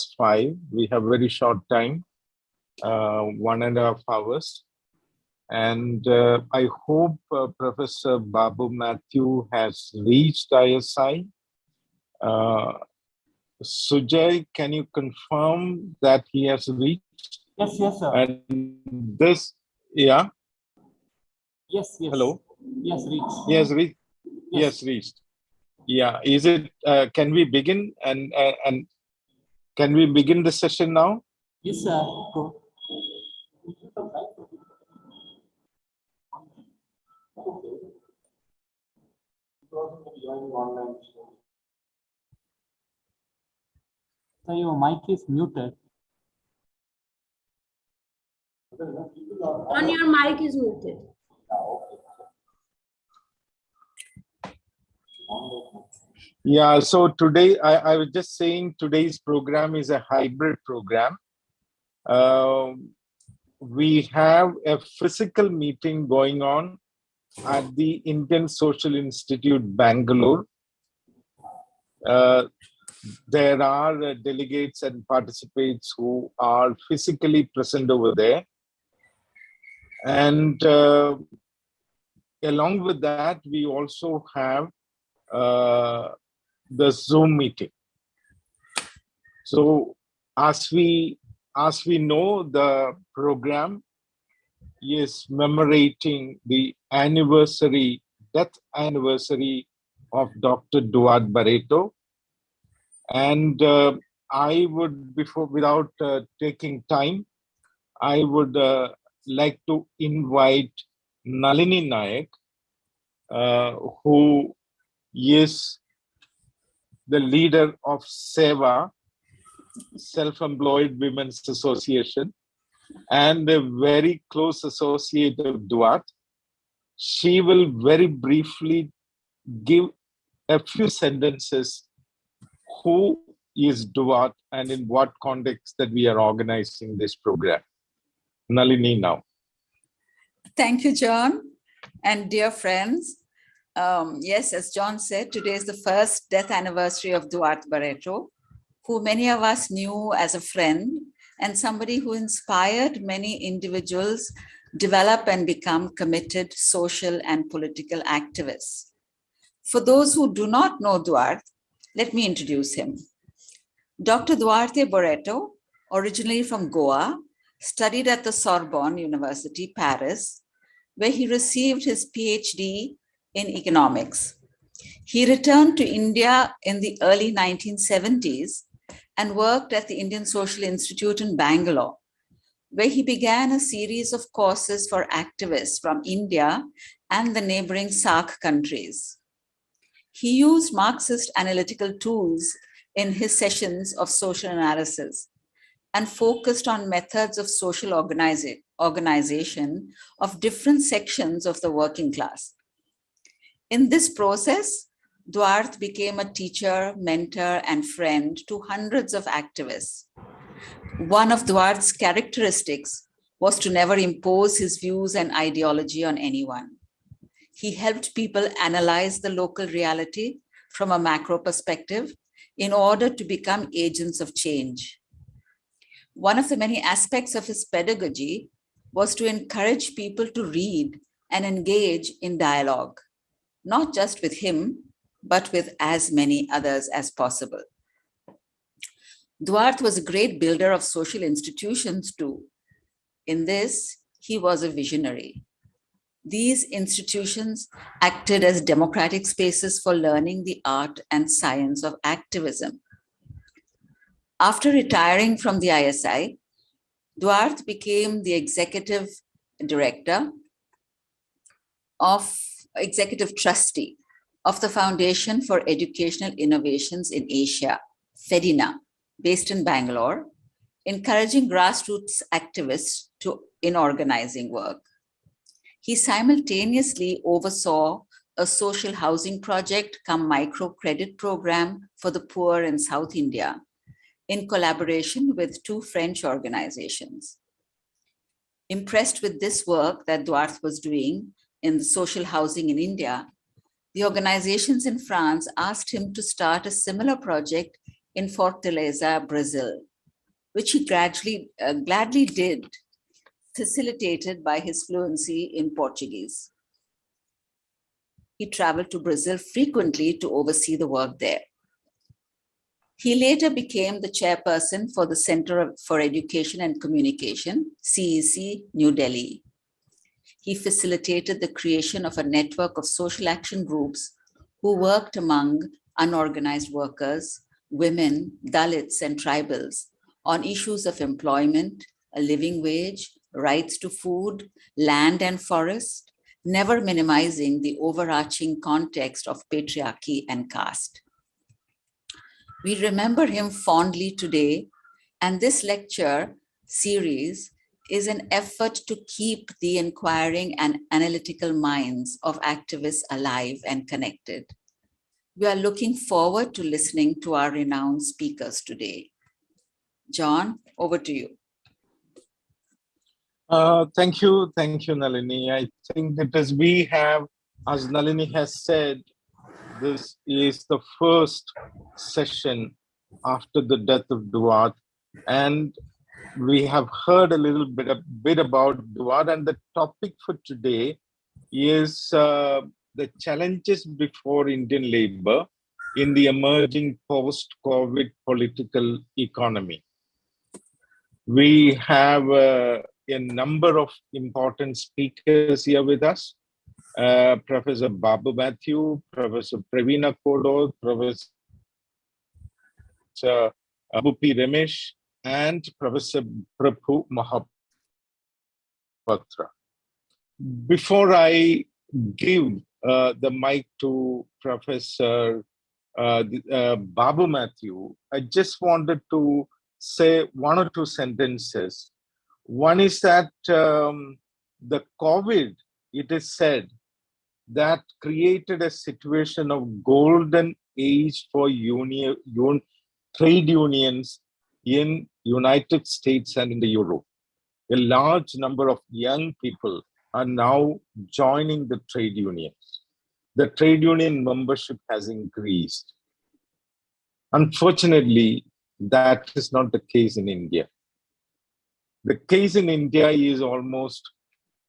5. We have very short time, 1.5 hours. And I hope Professor Babu Matthew has reached ISI. Sujay, can you confirm that he has reached? Yes, sir. And this, yeah? Yes. Hello? Yes, reached. Yes, yes, reached. Yeah, is it, can we begin and can we begin the session now? Yes, sir. Go. So your mic is muted. On your mic is muted. Yeah, so today, I was just saying today's program is a hybrid program. We have a physical meeting going on at the Indian Social Institute, Bangalore. There are delegates and participants who are physically present over there. And along with that, we also have the Zoom meeting. So as we know, the program is commemorating the death anniversary of Dr. Duarte Barreto. And I would, without taking time, I would like to invite Nalini Nayak, who is the leader of SEVA, Self-Employed Women's Association, and a very close associate of Duarte. She will very briefly give a few sentences who is Duarte and in what context that we are organizing this program. Nalini now. Thank you, John. And dear friends, yes, as John said, today is the first death anniversary of Duarte Barreto, who many of us knew as a friend and somebody who inspired many individuals develop and become committed social and political activists. For those who do not know Duarte, let me introduce him. Dr. Duarte Barreto, originally from Goa, studied at the Sorbonne University, Paris, where he received his PhD in economics. He returned to India in the early 1970s and worked at the Indian Social Institute in Bangalore, where he began a series of courses for activists from India and the neighboring SAARC countries. He used Marxist analytical tools in his sessions of social analysis and focused on methods of social organization of different sections of the working class. In this process, Duarte became a teacher, mentor, and friend to hundreds of activists. One of Duarte's characteristics was to never impose his views and ideology on anyone. He helped people analyze the local reality from a macro perspective in order to become agents of change. One of the many aspects of his pedagogy was to encourage people to read and engage in dialogue, not just with him, but with as many others as possible. Duarte was a great builder of social institutions too. In this, he was a visionary. These institutions acted as democratic spaces for learning the art and science of activism. After retiring from the ISI, Duarte became the executive trustee of the Foundation for Educational Innovations in Asia, FEDINA, based in Bangalore, encouraging grassroots activists in organizing work. He simultaneously oversaw a social housing project cum microcredit program for the poor in South India, in collaboration with 2 French organizations. Impressed with this work that Duarte was doing in the social housing in India, the organizations in France asked him to start a similar project in Fortaleza, Brazil, which he gladly did, facilitated by his fluency in Portuguese. He traveled to Brazil frequently to oversee the work there. He later became the chairperson for the Center for Education and Communication, CEC, New Delhi. He facilitated the creation of a network of social action groups who worked among unorganized workers, women, Dalits, and tribals on issues of employment, a living wage, rights to food, land and forest, never minimizing the overarching context of patriarchy and caste. We remember him fondly today, and this lecture series is an effort to keep the inquiring and analytical minds of activists alive and connected. We are looking forward to listening to our renowned speakers today. John, over to you. Thank you, Nalini. I think that as we have, as Nalini has said, this is the first session after the death of Duarte, and we have heard a little bit about Duarte, and the topic for today is the challenges before Indian labor in the emerging post-COVID political economy. We have a number of important speakers here with us. Professor Babu Matthew, Professor Pravina Kodor, Professor Bupi Ramesh, and Professor Prabhu Mahapatra. Before I give the mic to Professor Babu Matthew, I just wanted to say one or two sentences. One is that the COVID, it is said, that created a situation of golden age for trade unions in United States and in the Europe. A large number of young people are now joining the trade unions. The trade union membership has increased. Unfortunately, that is not the case in India. The case in India is almost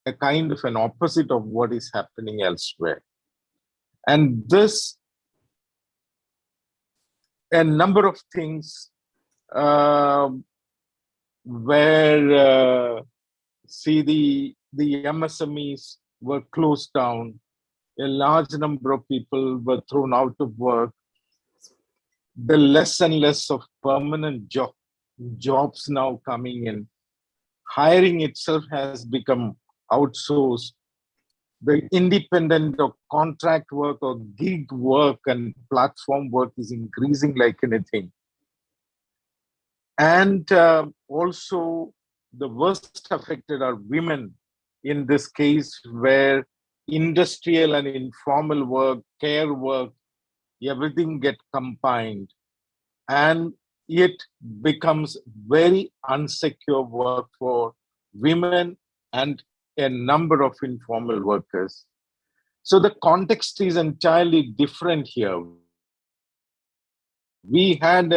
a kind of an opposite of what is happening elsewhere. And this, a number of things where the MSMEs were closed down, a large number of people were thrown out of work, the less and less of permanent jobs now coming in, hiring itself has become outsourced. The independent or contract work or gig work and platform work is increasing like anything. And also the worst affected are women in this case, where industrial and informal work, care work, everything get combined. And it becomes very unsecure work for women and a number of informal workers. So the context is entirely different here. We had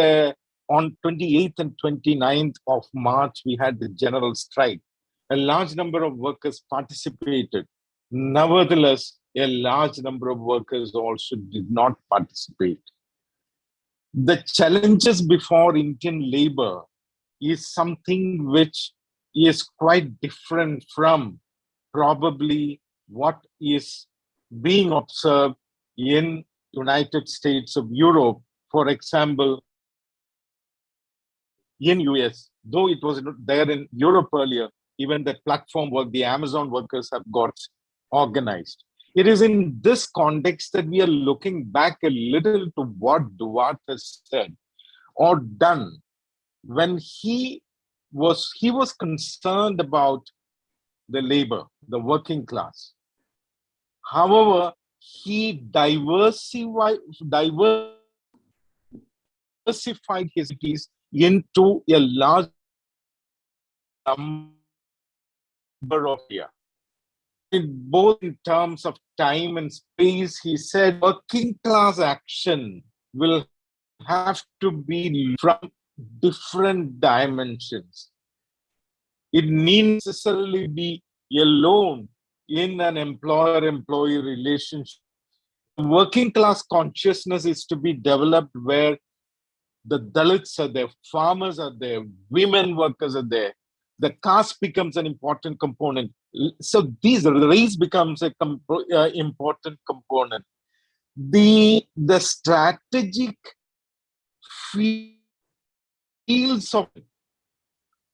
on 28th and 29th of March, we had the general strike. A large number of workers participated. Nevertheless, a large number of workers also did not participate. The challenges before Indian labor is something which is quite different from probably what is being observed in United States of Europe. For example, in US, though it was there in Europe earlier, even the platform work, the Amazon workers have got organized. It is in this context that we are looking back a little to what Duarte has said or done when he was concerned about the labor, the working class. However, he diversified his activities into a large number of areas. Both in terms of time and space, he said working class action will have to be from different dimensions. It needs necessarily be alone in an employer-employee relationship. Working class consciousness is to be developed where the Dalits are there, farmers are there, women workers are there. The caste becomes an important component. So these race becomes a important component. The strategic fields of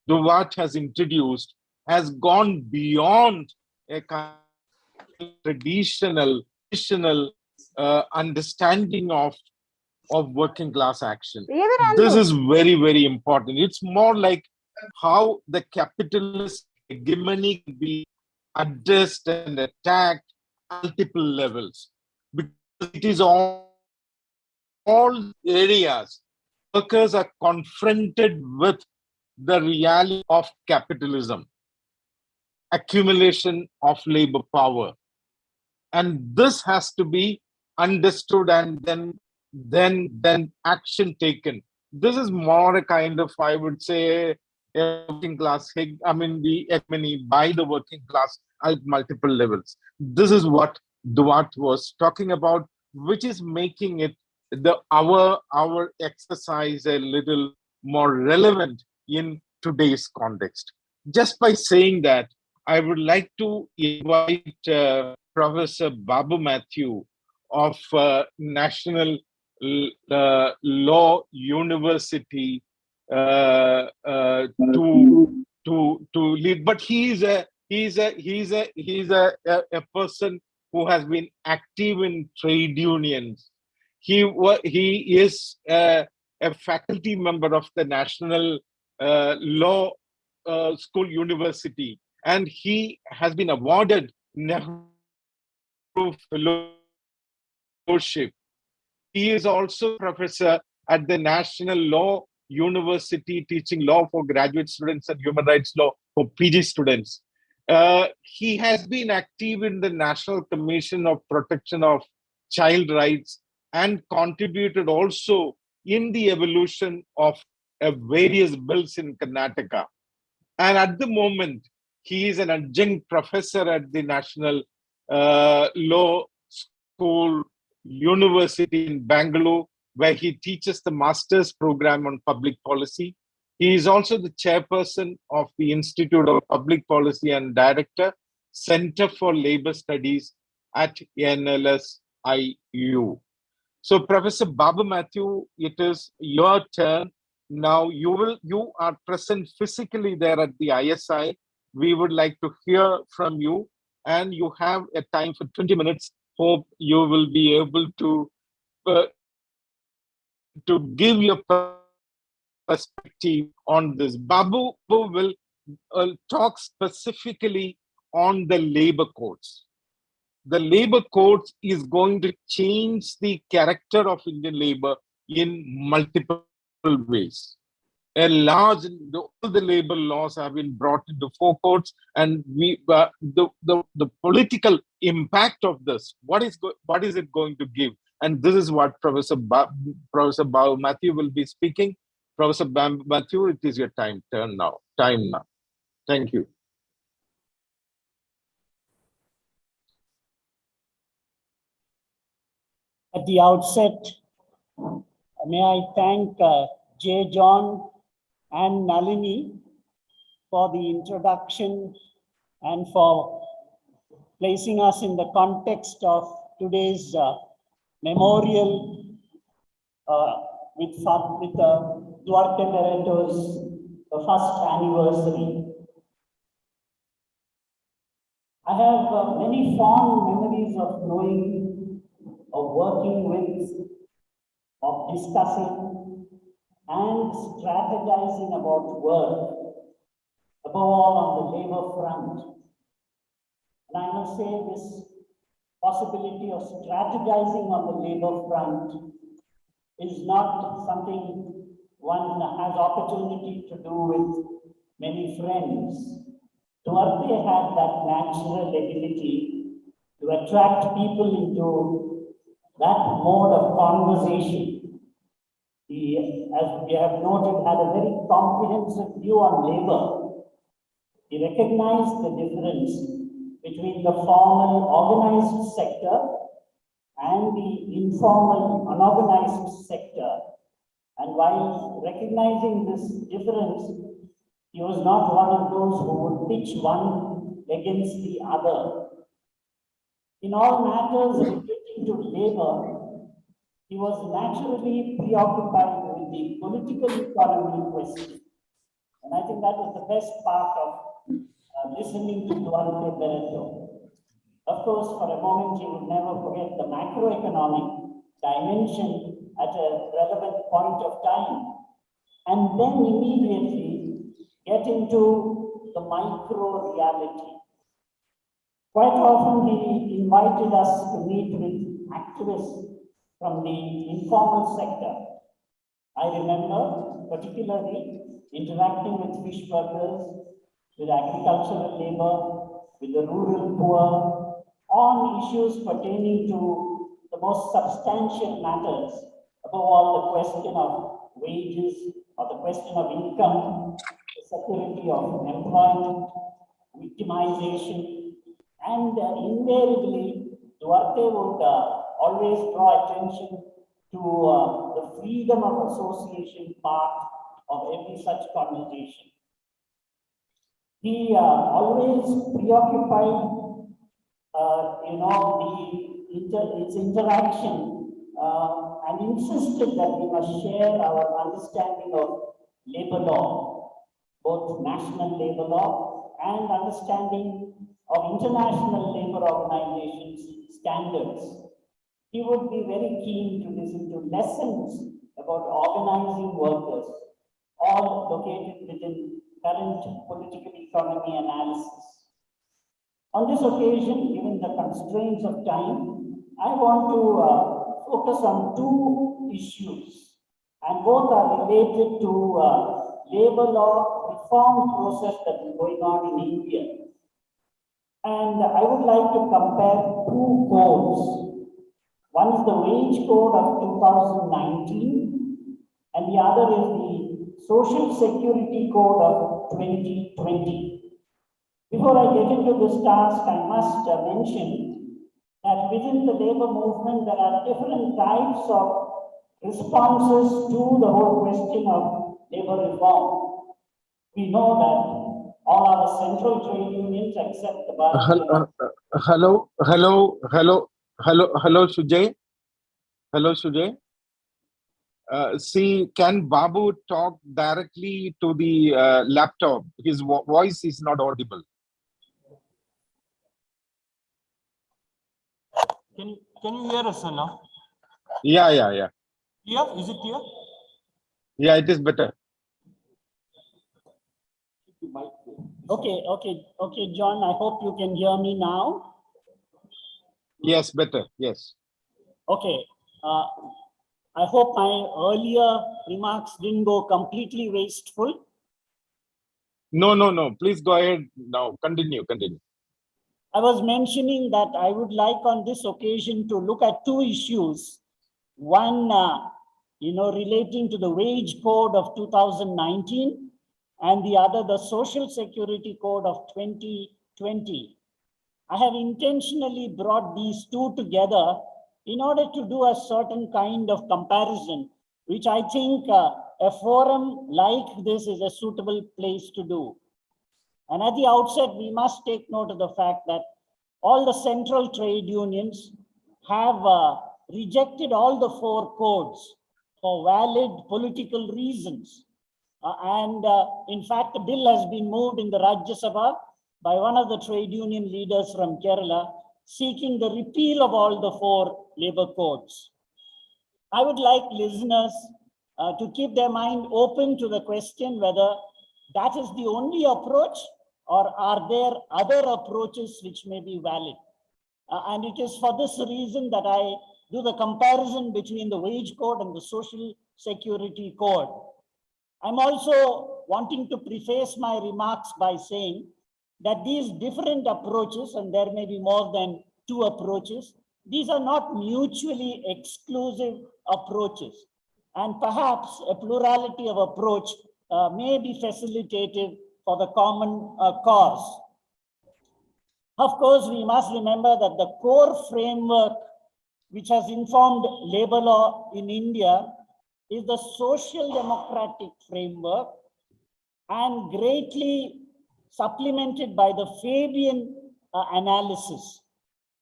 Duarte has introduced has gone beyond a kind of traditional understanding of working class action. This is very, very important. It's more like how the capitalist hegemony can be addressed and attacked at multiple levels. Because it is all areas workers are confronted with the reality of capitalism, accumulation of labor power. And this has to be understood and then action taken. This is more a kind of, I would say, a working class, I mean, the economy by the working class at multiple levels. This is what Duarte was talking about, which is making it our exercise a little more relevant in today's context. Just by saying that, I would like to invite Professor Babu Matthew of National Law University to lead. But he's a person who has been active in trade unions. He is a faculty member of the National Law School University, and he has been awarded Nehru Fellowship. He is also professor at the National Law University, teaching law for graduate students and human rights law for PG students. He has been active in the National Commission of Protection of Child Rights and contributed also in the evolution of various bills in Karnataka. And at the moment, he is an adjunct professor at the National Law School University in Bangalore, where he teaches the master's program on public policy. He is also the chairperson of the Institute of Public Policy and director, Center for Labor Studies at NLSIU. So, Professor Babu Matthew, it is your turn. Now you are present physically there at the ISI. We would like to hear from you, and you have a time for 20 minutes. Hope you will be able to give your perspective on this. Babu will talk specifically on the labor codes. The labor codes is going to change the character of Indian labor in multiple ways. All the labor laws have been brought into four courts, and the political impact of this, what is it going to give? And this is what Professor Babu Matthew will be speaking. Professor Matthew, it is your time now. Thank you. At the outset, may I thank J. John and Nalini for the introduction and for placing us in the context of today's memorial with Duarte Barreto's first anniversary. I have many fond memories of knowing, of working with, of discussing and strategizing about work, above all on the labor front. And I must say this possibility of strategizing on the labor front is not something one has opportunity to do with many friends. Duarte had that natural ability to attract people into that mode of conversation He, as we have noted, had a very comprehensive view on labor. He recognized the difference between the formal organized sector and the informal unorganized sector. And while recognizing this difference, he was not one of those who would pitch one against the other. In all matters relating to labor, he was naturally preoccupied with the political economy question. And I think that was the best part of listening to Duarte Barreto. Of course, for a moment, he would never forget the macroeconomic dimension at a relevant point of time. And then immediately get into the micro reality. Quite often, he invited us to meet with activists from the informal sector. I remember particularly interacting with fish workers, with agricultural labor, with the rural poor, on issues pertaining to the most substantial matters, above all the question of wages or the question of income, the security of employment, victimization, and invariably Duarte would always draw attention to the freedom of association part of every such conversation. He always preoccupied, its interaction and insisted that we must share our understanding of labor law, both national labor law and understanding of international labor organizations' standards. He would be very keen to listen to lessons about organizing workers, all located within current political economy analysis. On this occasion, given the constraints of time, I want to focus on two issues, and both are related to labor law reform process that is going on in India. And I would like to compare two codes. One is the wage code of 2019, and the other is the Social Security Code of 2020. Before I get into this task, I must mention that within the labor movement, there are different types of responses to the whole question of labor reform. We know that all our central trade unions except the Barreto. Hello, Sujay. Hello, Sujay. See, can Babu talk directly to the laptop? His voice is not audible. Can you hear us now? Yeah. Clear? Is it clear? Yeah, it is better. Okay, John, I hope you can hear me now. Yes, better. Yes. Okay. I hope my earlier remarks didn't go completely wasteful. No. Please go ahead now. Continue. I was mentioning that I would like on this occasion to look at two issues. One, relating to the wage code of 2019, and the other, the Social Security Code of 2020. I have intentionally brought these two together in order to do a certain kind of comparison, which I think a forum like this is a suitable place to do. And at the outset, we must take note of the fact that all the central trade unions have rejected all the four codes for valid political reasons. In fact, the bill has been moved in the Rajya Sabha by one of the trade union leaders from Kerala, seeking the repeal of all the four labor codes. I would like listeners to keep their mind open to the question whether that is the only approach or are there other approaches which may be valid. And it is for this reason that I do the comparison between the wage code and the Social Security Code. I'm also wanting to preface my remarks by saying that these different approaches, and there may be more than two approaches, these are not mutually exclusive approaches. and perhaps a plurality of approach may be facilitated for the common cause. Of course, we must remember that the core framework which has informed labor law in India is the social democratic framework, and greatly supplemented by the Fabian analysis.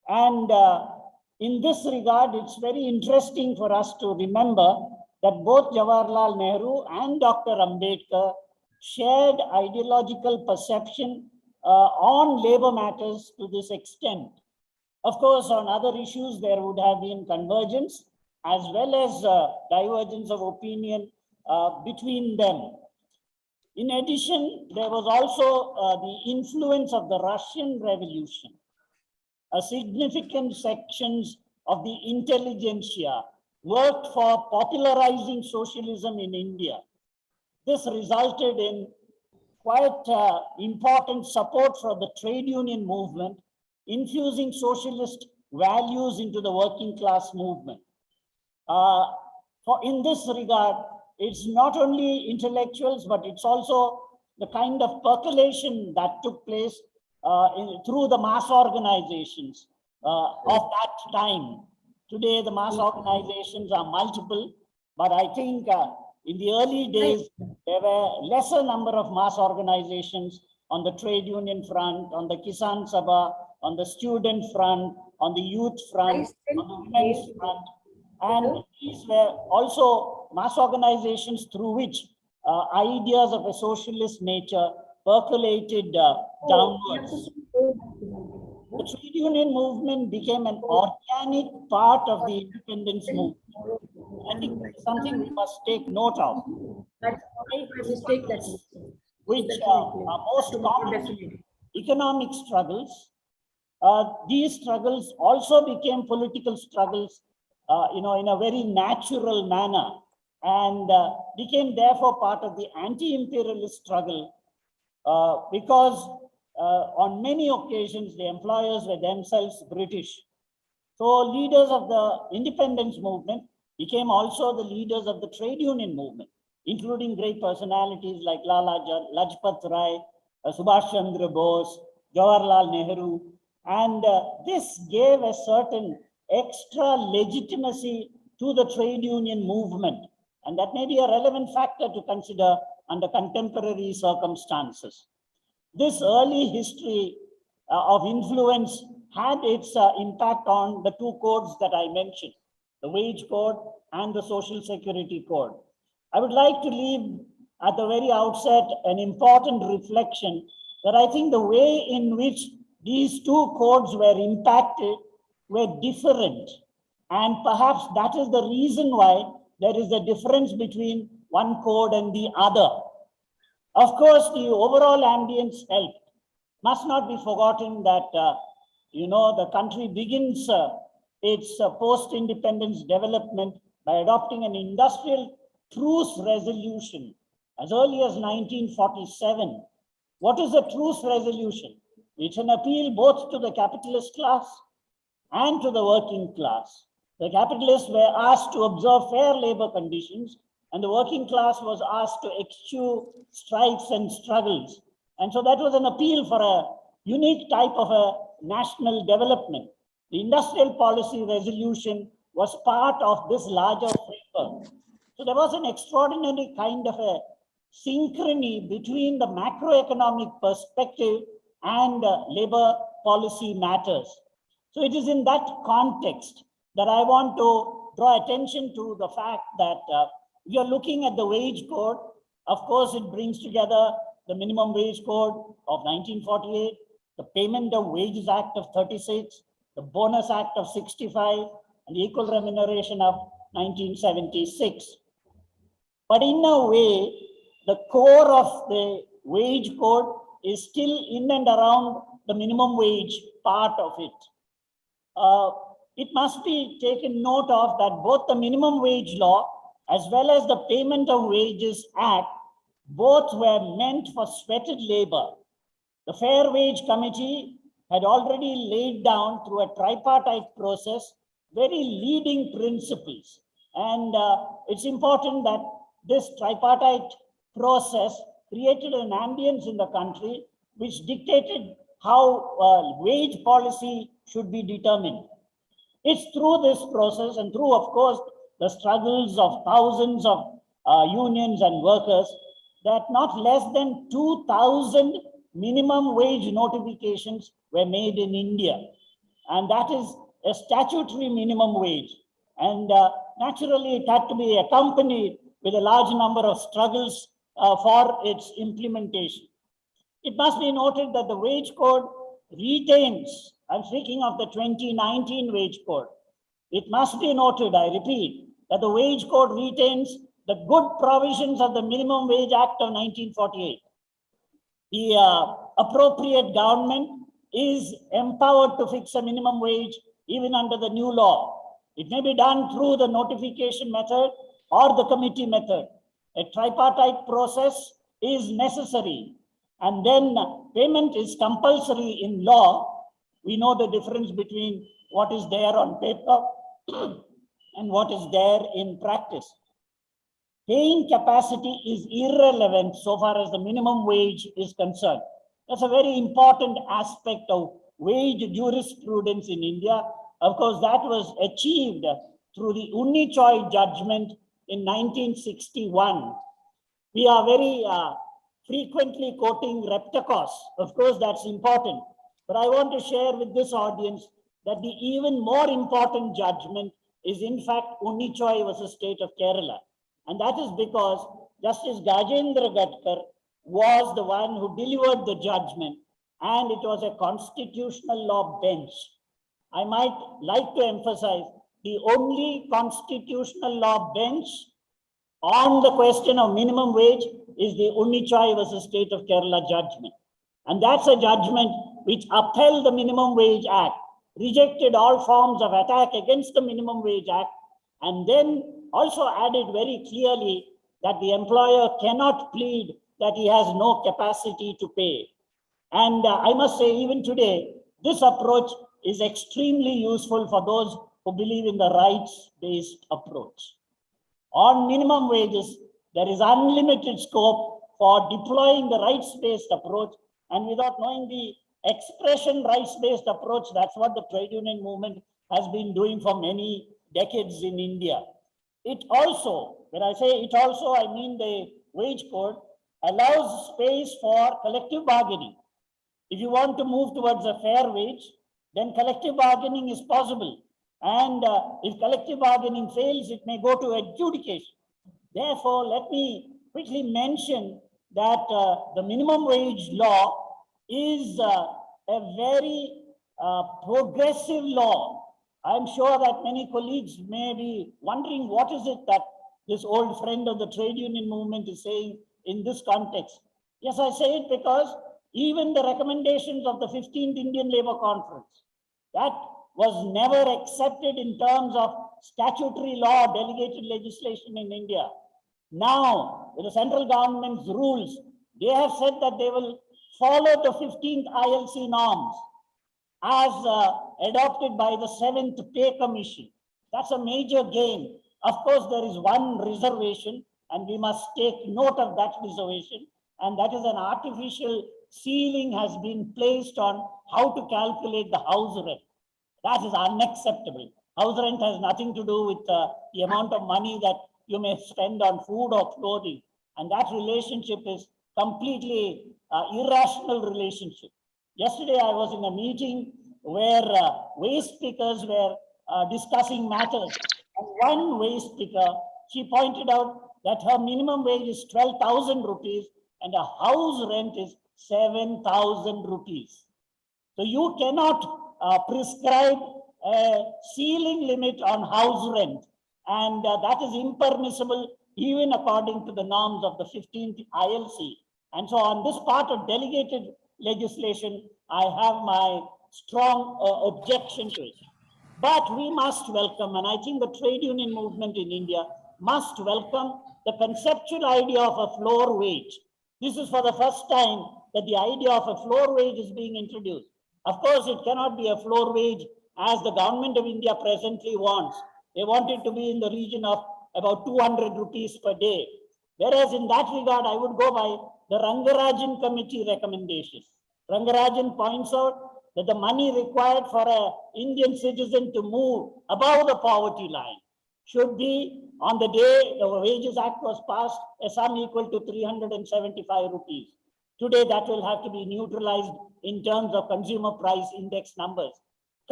And in this regard, it's very interesting for us to remember that both Jawaharlal Nehru and Dr. Ambedkar shared ideological perception on labor matters to this extent. Of course, on other issues, there would have been convergence as well as divergence of opinion between them. In addition, there was also the influence of the Russian Revolution. Significant sections of the intelligentsia worked for popularizing socialism in India. This resulted in quite important support for the trade union movement, infusing socialist values into the working class movement. In this regard, it's not only intellectuals, but it's also the kind of percolation that took place through the mass organizations of that time. Today, the mass organizations are multiple, but I think in the early days, there were lesser number of mass organizations on the trade union front, on the Kisan Sabha, on the student front, on the youth front, on the women's front. And these were also mass organizations through which ideas of a socialist nature percolated downwards. The trade union movement became an organic part of the independence movement. I think that's something we must take note of. Which are most common economic struggles. These struggles also became political struggles, in a very natural manner, and became therefore part of the anti-imperialist struggle, because on many occasions the employers were themselves British. So leaders of the independence movement became also the leaders of the trade union movement, including great personalities like Lala Lajpat Rai, Subhash Chandra Bose, Jawaharlal Nehru, and this gave a certain extra legitimacy to the trade union movement, and that may be a relevant factor to consider under contemporary circumstances. This early history of influence had its impact on the two codes that I mentioned, the wage code and the social security code. I would like to leave at the very outset an important reflection that I think the way in which these two codes were impacted were different. And perhaps that is the reason why there is a difference between one code and the other. Of course, the overall ambience helped. Must not be forgotten that, the country begins its post-independence development by adopting an industrial truce resolution as early as 1947. What is a truce resolution? It's an appeal both to the capitalist class and to the working class. The capitalists were asked to observe fair labor conditions, and the working class was asked to eschew strikes and struggles. And so that was an appeal for a unique type of a national development. The industrial policy resolution was part of this larger framework. So there was an extraordinary kind of a synchrony between the macroeconomic perspective and labor policy matters. So it is in that context that I want to draw attention to the fact that we are looking at the wage code. Of course, it brings together the minimum wage code of 1948, the Payment of Wages Act of 36, the Bonus Act of 65, and the Equal Remuneration of 1976. But in a way, the core of the wage code is still in and around the minimum wage part of it. It must be taken note of that both the minimum wage law as well as the Payment of Wages Act, both were meant for sweated labor. The Fair Wage Committee had already laid down through a tripartite process very leading principles. And it's important that this tripartite process created an ambience in the country which dictated how wage policy should be determined. It's through this process and through, of course, the struggles of thousands of unions and workers that not less than 2,000 minimum wage notifications were made in India. And that is a statutory minimum wage. And naturally, it had to be accompanied with a large number of struggles for its implementation. It must be noted that the wage code retains, I'm speaking of the 2019 wage code. It must be noted, I repeat, that the wage code retains the good provisions of the Minimum Wage Act of 1948. The appropriate government is empowered to fix a minimum wage even under the new law. It may be done through the notification method or the committee method. A tripartite process is necessary, and then payment is compulsory in law. We know the difference between what is there on paper and what is there in practice. Paying capacity is irrelevant so far as the minimum wage is concerned. That's a very important aspect of wage jurisprudence in India. Of course, that was achieved through the Unni Choi judgment in 1961. We are very frequently quoting Reptacos. Of course, that's important. But I want to share with this audience that the even more important judgment is in fact Unni Choi versus State of Kerala. And that is because Justice Gajendra Gadkar was the one who delivered the judgment, and it was a constitutional law bench. I might like to emphasize the only constitutional law bench on the question of minimum wage is the Unni Choi versus State of Kerala judgment. And that's a judgment which upheld the Minimum Wage Act, rejected all forms of attack against the Minimum Wage Act, and then also added very clearly that the employer cannot plead that he has no capacity to pay. And I must say, even today, this approach is extremely useful for those who believe in the rights-based approach. On minimum wages, there is unlimited scope for deploying the rights-based approach, and without knowing the expression rights-based approach, that's what the trade union movement has been doing for many decades in India. It also, when I say it also, I mean the wage code allows space for collective bargaining. If you want to move towards a fair wage, then collective bargaining is possible. And if collective bargaining fails, it may go to adjudication. Therefore, let me quickly mention that the minimum wage law is a very progressive law. I'm sure that many colleagues may be wondering what is it that this old friend of the trade union movement is saying in this context. Yes, I say it because even the recommendations of the 15th Indian Labour Conference, that was never accepted in terms of statutory law, delegated legislation in India. Now, with the central government's rules, they have said that they will follow the 15th ILC norms as adopted by the 7th Pay Commission. That's a major gain. Of course, there is one reservation, and we must take note of that reservation, and that is an artificial ceiling has been placed on how to calculate the house rent. That is unacceptable. House rent has nothing to do with the amount of money that you may spend on food or clothing, and that relationship is completely irrational relationship. Yesterday, I was in a meeting where waste pickers were discussing matters. And one waste picker, she pointed out that her minimum wage is 12,000 rupees and a house rent is 7,000 rupees. So you cannot prescribe a ceiling limit on house rent. And that is impermissible even according to the norms of the 15th ILC. And so on this part of delegated legislation, I have my strong objection to it. But we must welcome, and I think the trade union movement in India must welcome the conceptual idea of a floor wage. This is for the first time that the idea of a floor wage is being introduced. Of course, it cannot be a floor wage as the government of India presently wants. They want it to be in the region of about 200 rupees per day. Whereas in that regard, I would go by the Rangarajan committee recommendation. Rangarajan points out that the money required for an Indian citizen to move above the poverty line should be, on the day the Wages Act was passed, a sum equal to 375 rupees. Today, that will have to be neutralized in terms of consumer price index numbers.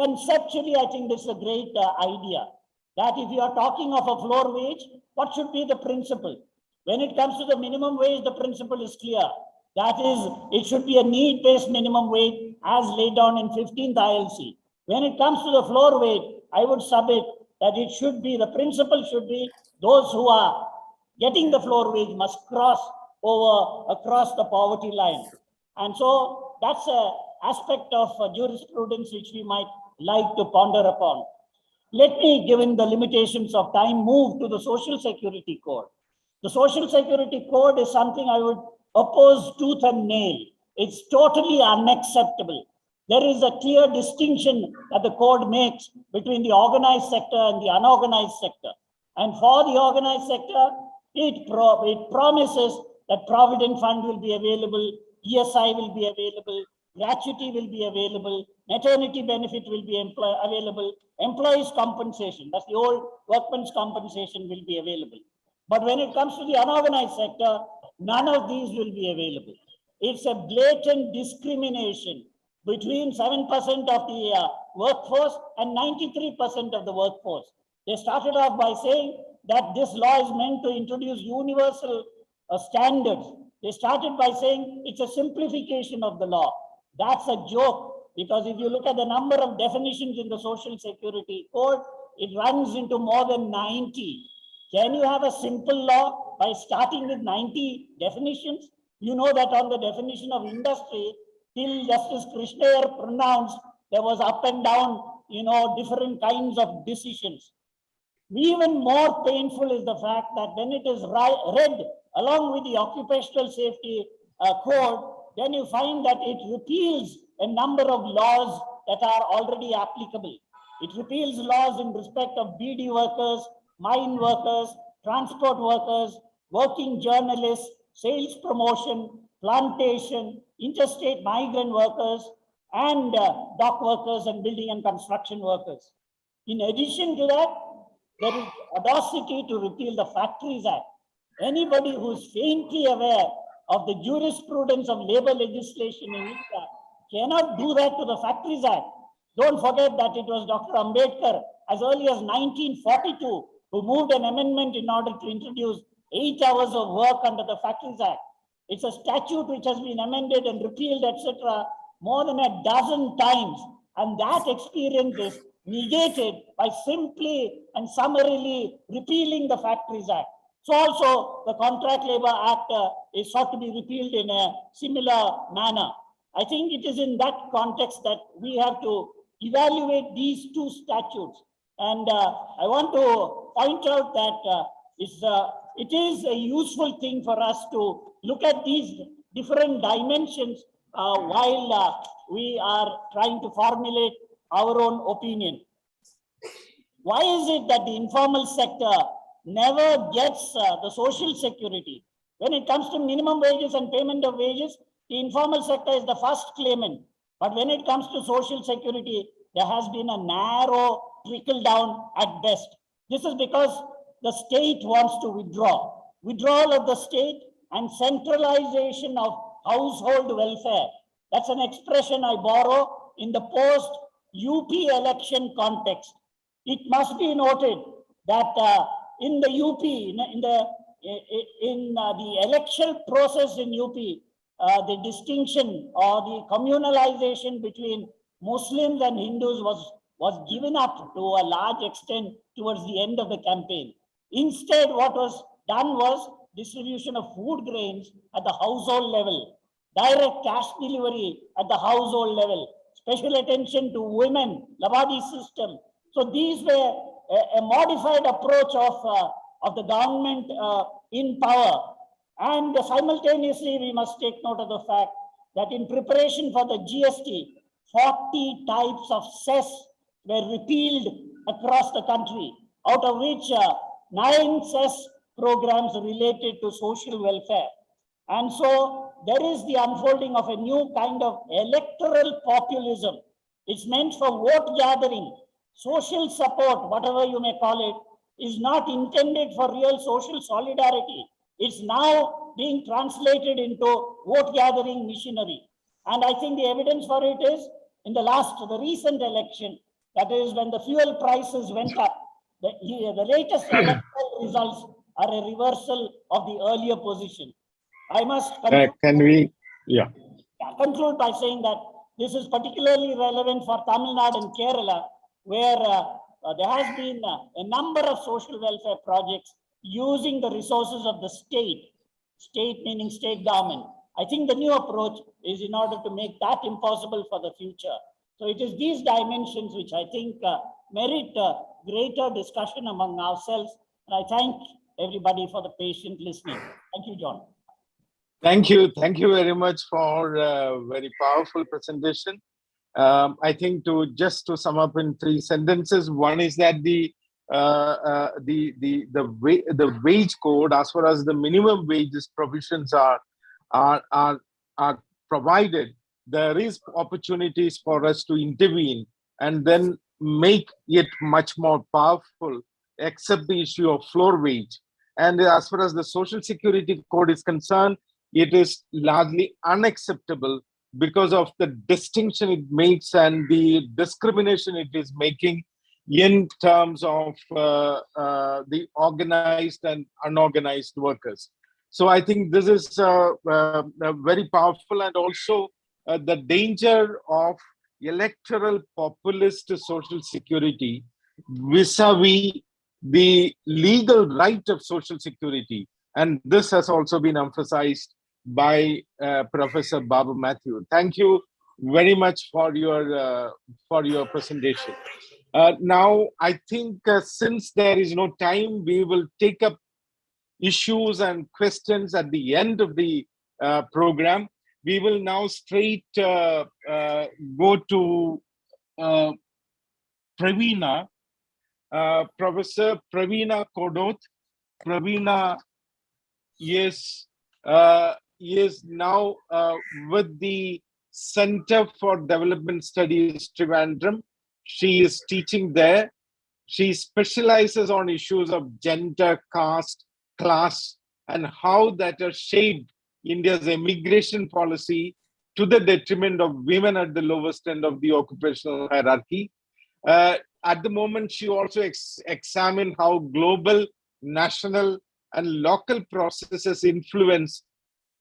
Conceptually, I think this is a great idea, that if you are talking of a floor wage, what should be the principle? When it comes to the minimum wage, the principle is clear. That is, it should be a need-based minimum wage as laid down in 15th ILC. When it comes to the floor wage, I would submit that it should be, the principle should be, those who are getting the floor wage must cross over across the poverty line. And so that's an aspect of jurisprudence which we might like to ponder upon. Let me, given the limitations of time, move to the Social Security Code. The Social Security Code is something I would oppose tooth and nail. It's totally unacceptable. There is a clear distinction that the code makes between the organized sector and the unorganized sector. And for the organized sector, it promises that Provident Fund will be available, ESI will be available, gratuity will be available, maternity benefit will be available, employees' compensation, that's the old workman's compensation, will be available. But when it comes to the unorganized sector, none of these will be available. It's a blatant discrimination between 7% of the workforce and 93% of the workforce. They started off by saying that this law is meant to introduce universal standards. They started by saying it's a simplification of the law. That's a joke, because if you look at the number of definitions in the Social Security Code, it runs into more than 90. Can you have a simple law by starting with 90 definitions? You know that on the definition of industry, till Justice Krishna pronounced, there was up and down, different kinds of decisions. Even more painful is the fact that when it is read along with the Occupational Safety Code, then you find that it repeals a number of laws that are already applicable. It repeals laws in respect of BD workers, mine workers, transport workers, working journalists, sales promotion, plantation, interstate migrant workers, and dock workers and building and construction workers. In addition to that, there is audacity to repeal the Factories Act. Anybody who is faintly aware of the jurisprudence of labor legislation in India cannot do that to the Factories Act. Don't forget that it was Dr. Ambedkar, as early as 1942, who moved an amendment in order to introduce 8 hours of work under the Factories Act. It's a statute which has been amended and repealed, etc., more than a dozen times. And that experience is negated by simply and summarily repealing the Factories Act. So also the Contract Labor Act is sought to be repealed in a similar manner. I think it is in that context that we have to evaluate these two statutes. And I want to point out that it is a useful thing for us to look at these different dimensions while we are trying to formulate our own opinion. Why is it that the informal sector never gets the Social Security? When it comes to minimum wages and payment of wages, the informal sector is the first claimant. But when it comes to Social Security, there has been a narrow trickle down at best. This is because the state wants to withdraw. Withdrawal of the state and centralization of household welfare. That's an expression I borrow in the post-UP election context. It must be noted that in the UP, in the election process in UP, the distinction or the communalization between Muslims and Hindus was given up to a large extent towards the end of the campaign. Instead, what was done was distribution of food grains at the household level, direct cash delivery at the household level, special attention to women, Labadi system. So these were a modified approach of the government in power. And simultaneously, we must take note of the fact that in preparation for the GST, 40 types of cess were repealed across the country. out of which 9 CES programs related to social welfare. And so there is the unfolding of a new kind of electoral populism. It's meant for vote gathering. Social support, whatever you may call it, is not intended for real social solidarity. It's now being translated into vote gathering machinery. And I think the evidence for it is in the recent election, that is when the fuel prices went up. The latest electoral results are a reversal of the earlier position. I must conclude, conclude by saying that this is particularly relevant for Tamil Nadu and Kerala, where there has been a number of social welfare projects using the resources of the state meaning state government. I think the new approach is in order to make that impossible for the future. So it is these dimensions which I think merit greater discussion among ourselves. And I thank everybody for the patient listening. Thank you, John. Thank you. Thank you very much for a very powerful presentation. I think just to sum up in 3 sentences, one is that the wage code, as far as the minimum wages provisions are provided, there is opportunities for us to intervene and then make it much more powerful, except the issue of floor wage. And as far as the Social Security Code is concerned, it is largely unacceptable because of the distinction it makes and the discrimination it is making in terms of the organized and unorganized workers. So I think this is very powerful, and also the danger of electoral populist Social Security vis-a-vis the legal right of Social Security. And this has also been emphasized by Professor Babu Matthew. Thank you very much for your presentation. Now, I think since there is no time, we will take up issues and questions at the end of the program. We will now straight go to Pravina, Professor Pravina Kodot. Pravina is now with the Center for Development Studies, Trivandrum. She is teaching there. She specializes on issues of gender, caste, class, and how that has shaped India's immigration policy to the detriment of women at the lowest end of the occupational hierarchy. At the moment, she also examined how global, national, and local processes influence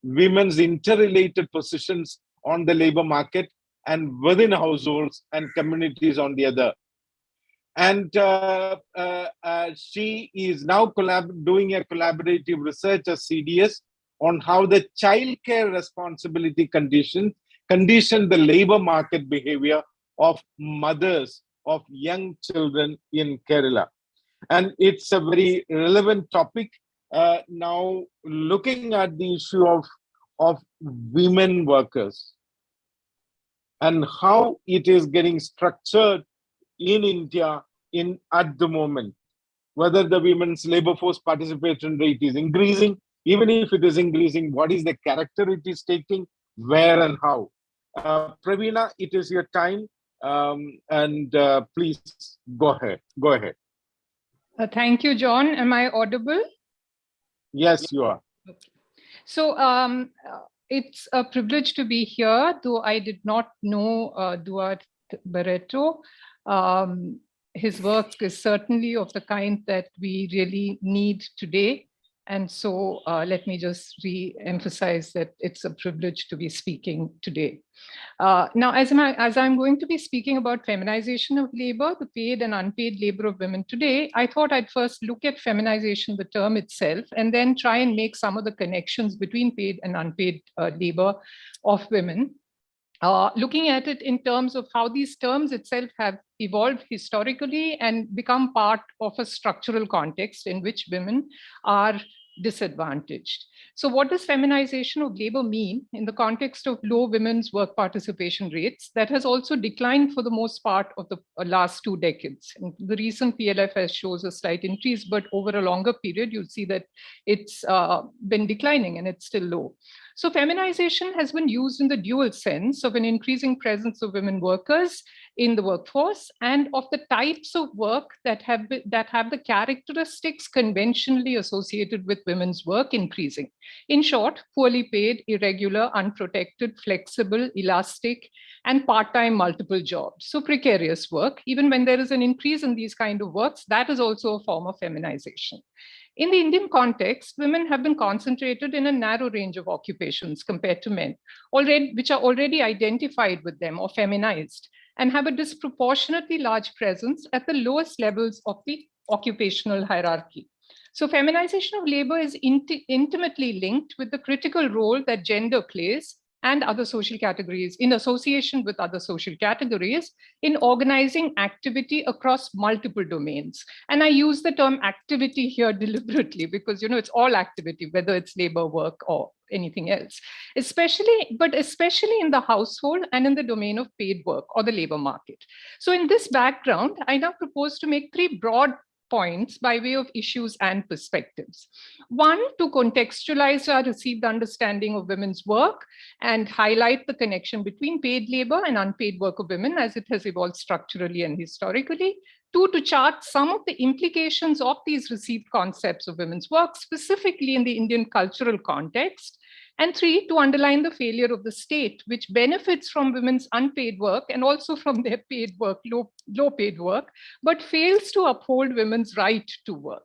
women's interrelated positions on the labor market and within households and communities on the other. And she is now doing a collaborative research at CDS on how the childcare responsibility condition the labor market behavior of mothers of young children in Kerala. And it's a very relevant topic. Now, looking at the issue of women workers and how it is getting structured in India at the moment, whether the women's labor force participation rate is increasing, even if it is increasing, what is the character it is taking, where and how. Pravina, it is your time, and please go ahead. Go ahead. Thank you, John. Am I audible? Yes, you are. Okay. So it's a privilege to be here, though I did not know Duarte Barreto. His work is certainly of the kind that we really need today. And so let me just re-emphasize that it's a privilege to be speaking today. Now, as I'm going to be speaking about feminization of labor, the paid and unpaid labor of women today, I thought I'd first look at feminization, the term itself, and then try and make some of the connections between paid and unpaid labor of women. Looking at it in terms of how these terms itself have evolved historically and become part of a structural context in which women are disadvantaged. So what does feminization of labor mean in the context of low women's work participation rates that has also declined for the most part of the last 2 decades? And the recent PLFS shows a slight increase, but over a longer period, you'll see that it's been declining and it's still low. So feminization has been used in the dual sense of an increasing presence of women workers in the workforce and of the types of work that have the characteristics conventionally associated with women's work increasing. In short, poorly paid, irregular, unprotected, flexible, elastic, and part-time multiple jobs. So precarious work, even when there is an increase in these kind of works, that is also a form of feminization. In the Indian context, women have been concentrated in a narrow range of occupations compared to men, which are already identified with them or feminized, and have a disproportionately large presence at the lowest levels of the occupational hierarchy. So feminization of labor is intimately linked with the critical role that gender plays and other social categories in association with other social categories in organizing activity across multiple domains. And I use the term activity here deliberately because, it's all activity, whether it's labor, work, or anything else, especially in the household and in the domain of paid work or the labor market. So in this background, I now propose to make 3 broad points by way of issues and perspectives. One, to contextualize our received understanding of women's work and highlight the connection between paid labor and unpaid work of women as it has evolved structurally and historically. Two, to chart some of the implications of these received concepts of women's work, specifically in the Indian cultural context. And 3, to underline the failure of the state, which benefits from women's unpaid work and also from their paid work, low paid work, but fails to uphold women's right to work.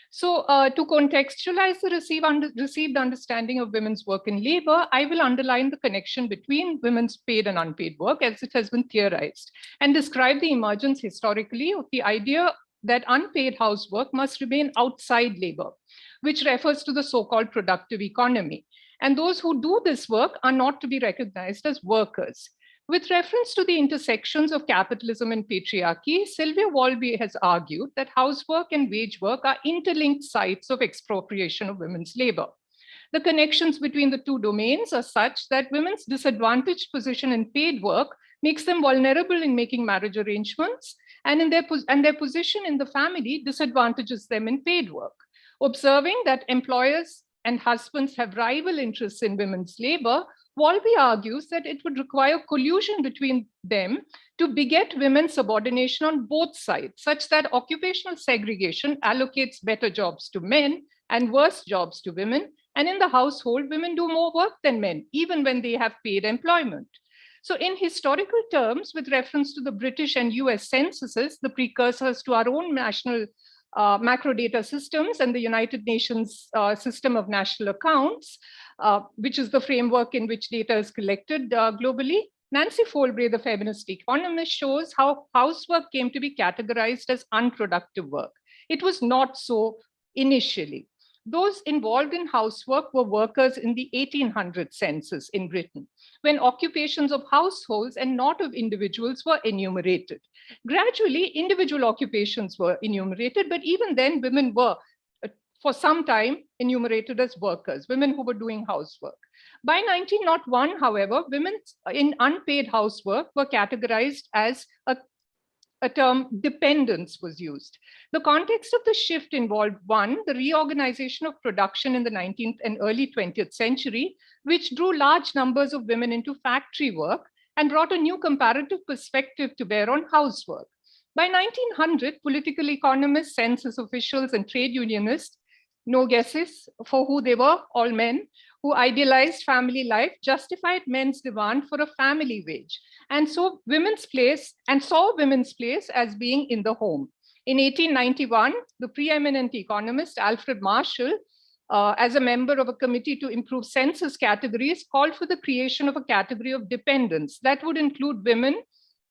So to contextualize the received understanding of women's work in labor, I will underline the connection between women's paid and unpaid work as it has been theorized, and describe the emergence historically of the idea that unpaid housework must remain outside labor, which refers to the so-called productive economy. And those who do this work are not to be recognized as workers. With reference to the intersections of capitalism and patriarchy, Sylvia Walby has argued that housework and wage work are interlinked sites of expropriation of women's labor. The connections between the two domains are such that women's disadvantaged position in paid work makes them vulnerable in making marriage arrangements, and their position in the family disadvantages them in paid work. Observing that employers and husbands have rival interests in women's labor, Walby argues that it would require collusion between them to beget women's subordination on both sides, such that occupational segregation allocates better jobs to men and worse jobs to women. And in the household, women do more work than men, even when they have paid employment. So in historical terms, with reference to the British and US censuses, the precursors to our own national macro data systems and the United Nations system of national accounts, which is the framework in which data is collected globally, Nancy Folbray, the feminist economist, shows how housework came to be categorized as unproductive work. It was not so initially. Those involved in housework were workers in the 1800 census in Britain, when occupations of households and not of individuals were enumerated. Gradually, individual occupations were enumerated, but even then, women were, for some time, enumerated as workers, women who were doing housework. By 1901, however, women in unpaid housework were categorized as a term dependence was used. The context of the shift involved, one, the reorganization of production in the 19th and early 20th century, which drew large numbers of women into factory work and brought a new comparative perspective to bear on housework. By 1900, political economists, census officials, and trade unionists, no guesses for who they were, all men, who idealized family life, justified men's demand for a family wage, and saw women's place as being in the home. In 1891, the preeminent economist Alfred Marshall, as a member of a committee to improve census categories, called for the creation of a category of dependents that would include women,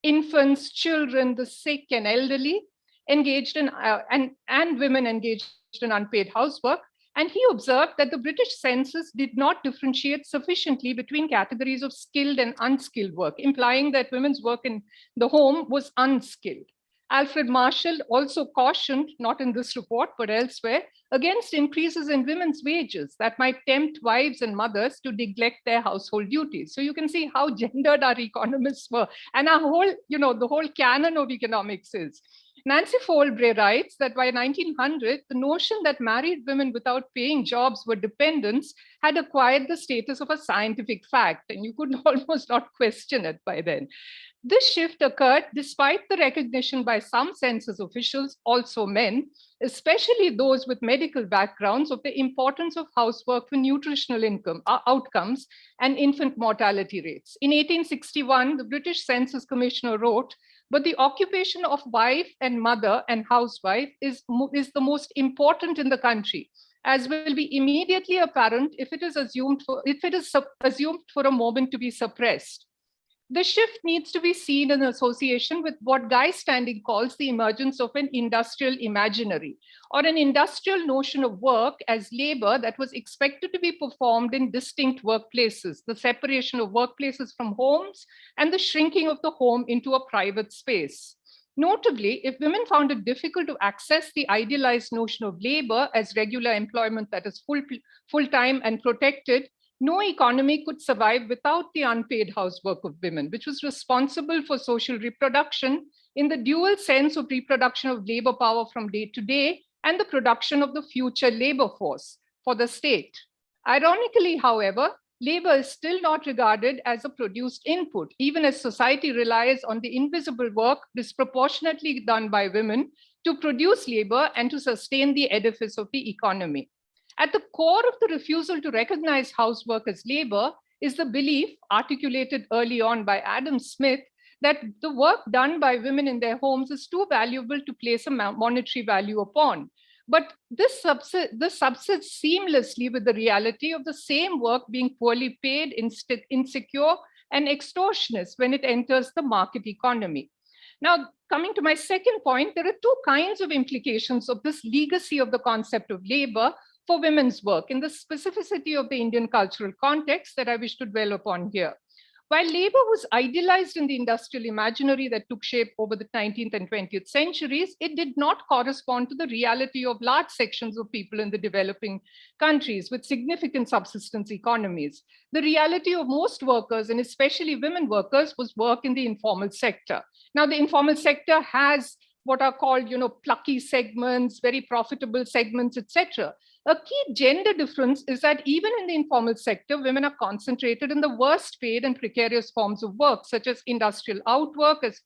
infants, children, the sick and elderly, engaged in and women engaged in unpaid housework. And he observed that the British census did not differentiate sufficiently between categories of skilled and unskilled work, implying that women's work in the home was unskilled. Alfred Marshall also cautioned, not in this report, but elsewhere, against increases in women's wages that might tempt wives and mothers to neglect their household duties. So you can see how gendered our economists were. And our whole, the whole canon of economics is. Nancy Folbray writes that by 1900, the notion that married women without paying jobs were dependents had acquired the status of a scientific fact, and you could almost not question it by then. This shift occurred despite the recognition by some census officials, also men, especially those with medical backgrounds, of the importance of housework for nutritional outcomes and infant mortality rates. In 1861, the British Census Commissioner wrote, "But the occupation of wife and mother and housewife is the most important in the country, as will be immediately apparent if it is assumed for a moment to be suppressed." The shift needs to be seen in association with what Guy Standing calls the emergence of an industrial imaginary, or an industrial notion of work as labor that was expected to be performed in distinct workplaces, the separation of workplaces from homes and the shrinking of the home into a private space. Notably, if women found it difficult to access the idealized notion of labor as regular employment that is full-time and protected, no economy could survive without the unpaid housework of women, which was responsible for social reproduction in the dual sense of reproduction of labor power from day to day and the production of the future labor force for the state. Ironically, however, labor is still not regarded as a produced input, even as society relies on the invisible work disproportionately done by women to produce labor and to sustain the edifice of the economy. At the core of the refusal to recognize housework as labor is the belief, articulated early on by Adam Smith, that the work done by women in their homes is too valuable to place a monetary value upon. But this subsists seamlessly with the reality of the same work being poorly paid, insecure, and extortionist when it enters the market economy. Now, coming to my second point, there are two kinds of implications of this legacy of the concept of labor for women's work in the specificity of the Indian cultural context that I wish to dwell upon here. While labor was idealized in the industrial imaginary that took shape over the 19th and 20th centuries, it did not correspond to the reality of large sections of people in the developing countries with significant subsistence economies. The reality of most workers, and especially women workers, was work in the informal sector. Now, the informal sector has what are called, plucky segments, very profitable segments, etc. A key gender difference is that even in the informal sector, women are concentrated in the worst paid and precarious forms of work, such as industrial outwork, as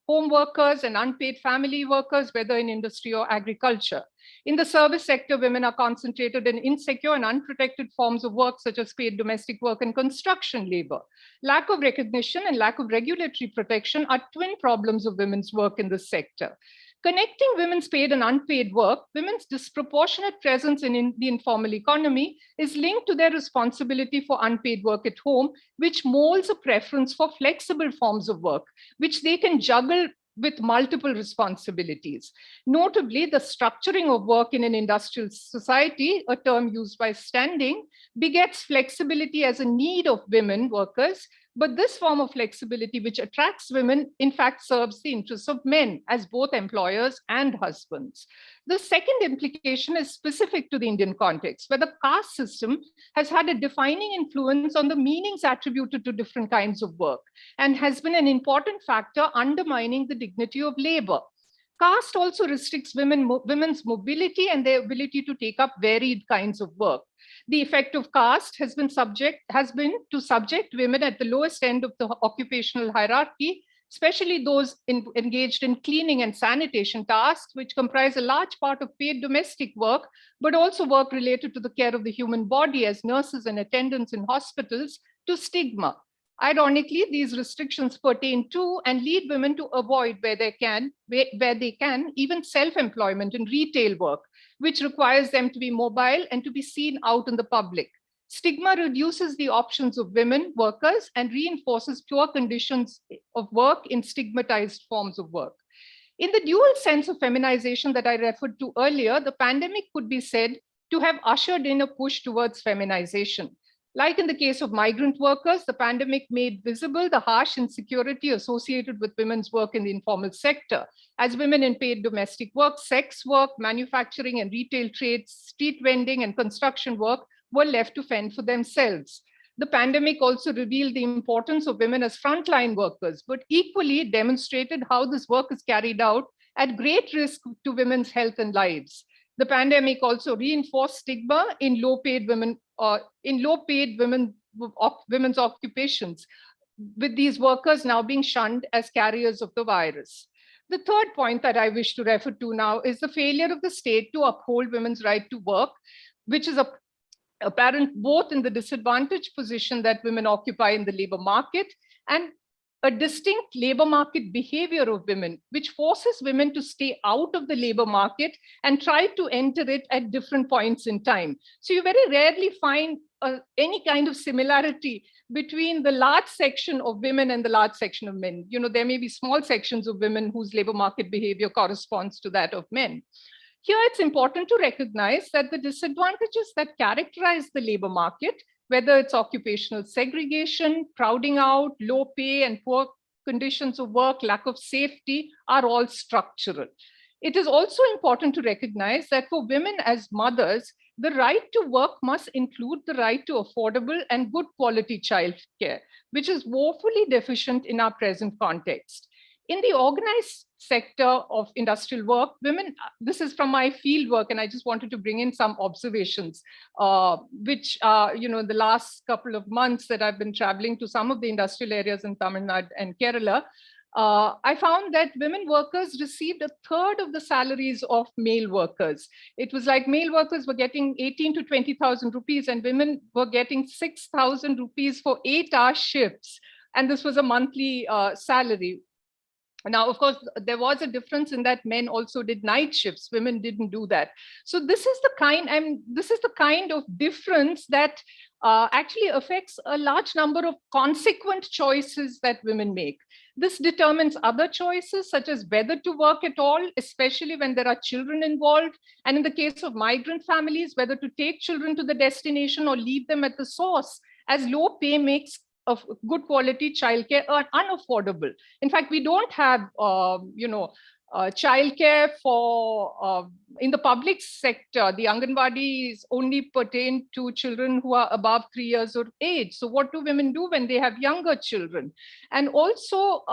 home workers and unpaid family workers, whether in industry or agriculture. In the service sector, women are concentrated in insecure and unprotected forms of work, such as paid domestic work and construction labor. Lack of recognition and lack of regulatory protection are twin problems of women's work in this sector. Connecting women's paid and unpaid work, women's disproportionate presence in the informal economy is linked to their responsibility for unpaid work at home, which molds a preference for flexible forms of work, which they can juggle with multiple responsibilities. Notably, the structuring of work in an industrial society, a term used by Standing, begets flexibility as a need of women workers. But this form of flexibility, which attracts women, in fact, serves the interests of men as both employers and husbands. The second implication is specific to the Indian context, where the caste system has had a defining influence on the meanings attributed to different kinds of work and has been an important factor undermining the dignity of labor. Caste also restricts women's mobility and their ability to take up varied kinds of work. The effect of caste has been to subject women at the lowest end of the occupational hierarchy, especially those engaged in cleaning and sanitation tasks, which comprise a large part of paid domestic work, but also work related to the care of the human body as nurses and attendants in hospitals, to stigma. Ironically, these restrictions pertain to and lead women to avoid where they can, even self-employment in retail work, which requires them to be mobile and to be seen out in the public. Stigma reduces the options of women workers and reinforces poor conditions of work in stigmatized forms of work. In the dual sense of feminization that I referred to earlier, the pandemic could be said to have ushered in a push towards feminization. Like in the case of migrant workers, the pandemic made visible the harsh insecurity associated with women's work in the informal sector, as women in paid domestic work, sex work, manufacturing and retail trades, street vending and construction work were left to fend for themselves. The pandemic also revealed the importance of women as frontline workers, but equally demonstrated how this work is carried out at great risk to women's health and lives. The pandemic also reinforced stigma in low-paid women's occupations, with these workers now being shunned as carriers of the virus. The third point that I wish to refer to now is the failure of the state to uphold women's right to work, which is apparent both in the disadvantaged position that women occupy in the labor market and a distinct labor market behavior of women, which forces women to stay out of the labor market and try to enter it at different points in time. So you very rarely find any kind of similarity between the large section of women and the large section of men. You know, there may be small sections of women whose labor market behavior corresponds to that of men. Here, it's important to recognize that the disadvantages that characterize the labor market, whether it's occupational segregation, crowding out, low pay and poor conditions of work, lack of safety, are all structural. It is also important to recognize that for women as mothers, the right to work must include the right to affordable and good quality childcare, which is woefully deficient in our present context. In the organized sector of industrial work, women, this is from my field work, and I just wanted to bring in some observations, which, the last couple of months that I've been traveling to some of the industrial areas in Tamil Nadu and Kerala, I found that women workers received a third of the salaries of male workers. It was like male workers were getting 18 to 20,000 rupees and women were getting 6,000 rupees for 8-hour shifts. And this was a monthly salary. Now, of course, there was a difference in that men also did night shifts. Women didn't do that. So this is the kind of difference that actually affects a large number of consequent choices that women make. This determines other choices, such as whether to work at all, especially when there are children involved. And in the case of migrant families, whether to take children to the destination or leave them at the source, as low pay makes of good quality childcare are unaffordable. In fact, we don't have, childcare for in the public sector. The Anganwadis only pertain to children who are above 3 years of age. So what do women do when they have younger children? And also,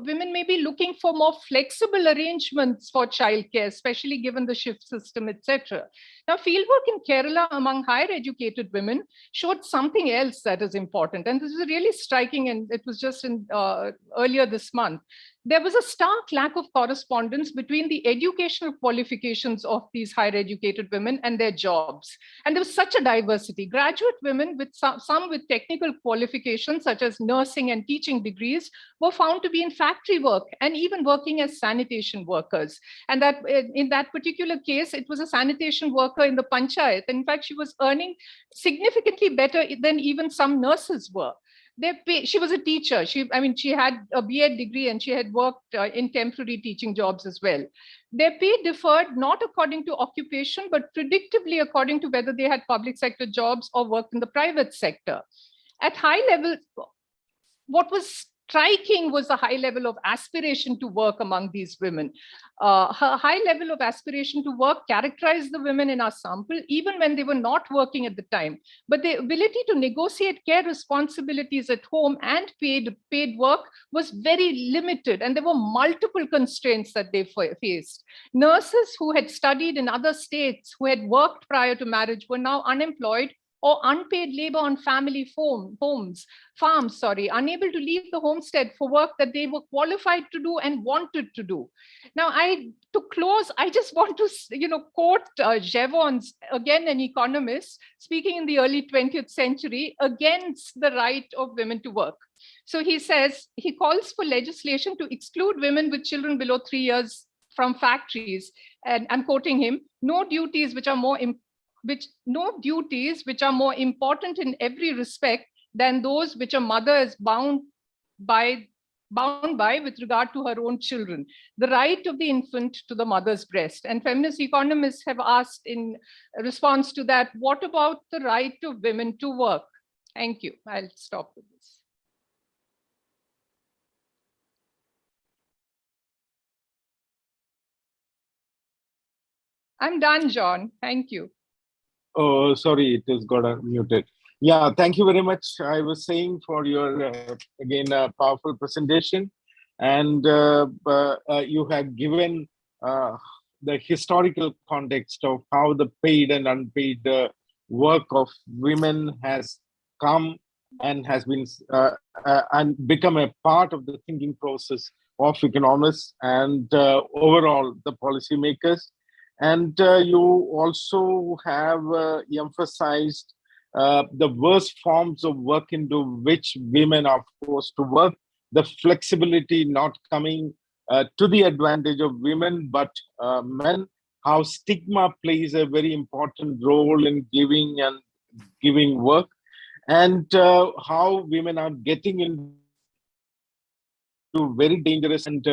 women may be looking for more flexible arrangements for childcare, especially given the shift system, etc. Now, fieldwork in Kerala among higher educated women showed something else that is important. And this is really striking, and it was just in earlier this month. There was a stark lack of correspondence between the educational qualifications of these higher educated women and their jobs. And there was such a diversity. Graduate women with some with technical qualifications, such as nursing and teaching degrees, were found to be in factory work and even working as sanitation workers. And that in that particular case, it was a sanitation worker in the panchayat. In fact, she was earning significantly better than even some nurses were. She was a teacher. She had a B.Ed degree and she had worked in temporary teaching jobs as well. Their pay differed not according to occupation, but predictably according to whether they had public sector jobs or worked in the private sector. At high level, what was striking was the high level of aspiration to work among these women. Her high level of aspiration to work characterized the women in our sample, even when they were not working at the time. But the ability to negotiate care responsibilities at home and paid work was very limited, and there were multiple constraints that they faced. Nurses who had studied in other states, who had worked prior to marriage, were now unemployed or unpaid labor on family farms, unable to leave the homestead for work that they were qualified to do and wanted to do. Now, to close, I just want to, quote Jevons, again an economist, speaking in the early 20th century against the right of women to work. So he says, he calls for legislation to exclude women with children below 3 years from factories. And I'm quoting him, no duties which are more important in every respect than those which a mother is bound by bound by with regard to her own children, the right of the infant to the mother's breast. And feminist economists have asked in response to that, what about the right of women to work? Thank you. I'll stop with this. I'm done, John. Thank you. Oh, sorry, it has got muted. Yeah, thank you very much. I was saying for your, again, powerful presentation. And you have given the historical context of how the paid and unpaid work of women has come and has been and become a part of the thinking process of economists and overall the policymakers. And you also have emphasized the worst forms of work into which women are forced to work, the flexibility not coming to the advantage of women, but men, how stigma plays a very important role in giving work, and how women are getting into very dangerous and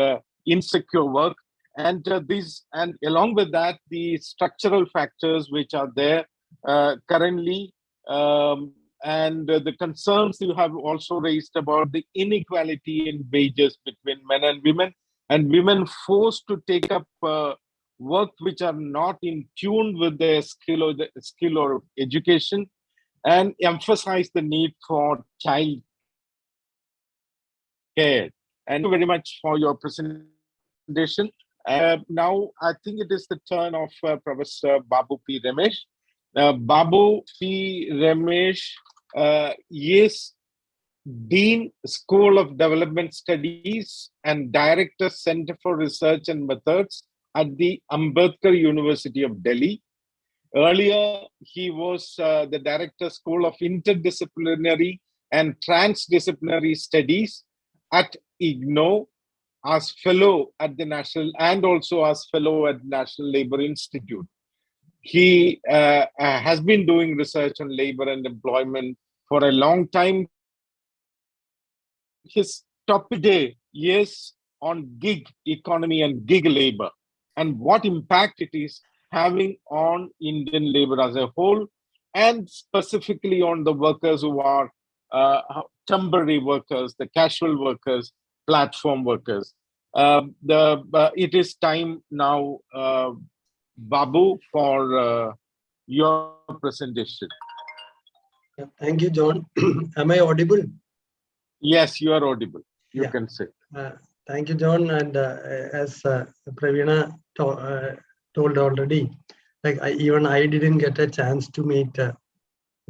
insecure work. And and along with that, the structural factors which are there currently, and the concerns you have also raised about the inequality in wages between men and women forced to take up work which are not in tune with their skill or education, and emphasize the need for child care. And thank you very much for your presentation. Now, I think it is the turn of Professor Babu P. Ramesh. Babu P. Ramesh is Dean, School of Development Studies and Director, Center for Research and Methods at the Ambedkar University of Delhi. Earlier, he was the Director, School of Interdisciplinary and Transdisciplinary Studies at IGNOU, as fellow at the National, and also as fellow at National Labour Institute. He has been doing research on labor and employment for a long time. His topic today is on gig economy and gig labor, and what impact it is having on Indian labor as a whole, and specifically on the workers who are temporary workers, the casual workers, platform workers. It is time now, Babu, for your presentation. Thank you, John. Am I audible? Yes, you are audible. You can say. Thank you, John. And as Pravina told already, like even I didn't get a chance to meet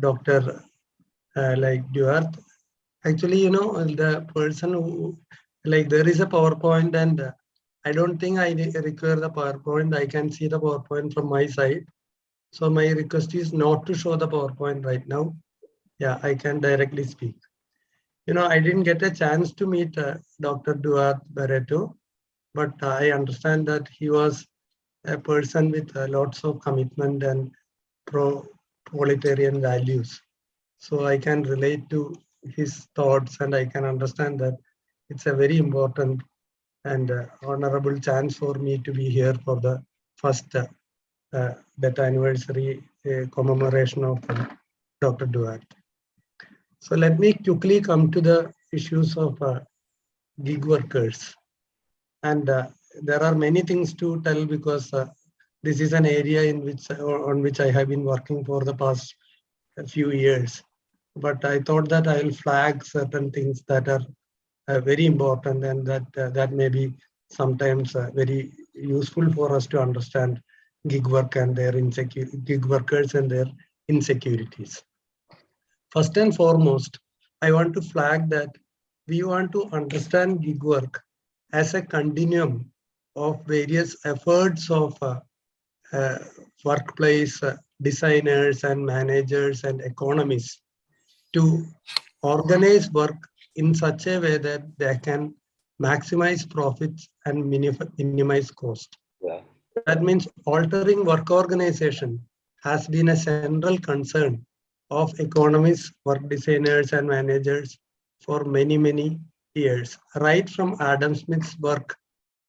Dr. Duarte. Actually, you know, the person who, like, there is a PowerPoint, and I don't think I require the PowerPoint. I can see the PowerPoint from my side. So my request is not to show the PowerPoint right now. Yeah, I can directly speak. You know, I didn't get a chance to meet Dr. Duarte Barreto, but I understand that he was a person with lots of commitment and pro-proletarian values. So I can relate to his thoughts, and I can understand that it's a very important and honorable chance for me to be here for the first death anniversary commemoration of Dr. Duarte. So let me quickly come to the issues of gig workers. And there are many things to tell, because this is an area in which on which I have been working for the past few years. But I thought that I'll flag certain things that are very important, and that may be sometimes very useful for us to understand gig work and their gig workers and their insecurities. First and foremost, I want to flag that we want to understand gig work as a continuum of various efforts of workplace designers and managers and economists to organize work in such a way that they can maximize profits and minimize cost. Yeah. That means altering work organization has been a central concern of economists, work designers, and managers for many, many years, right from Adam Smith's work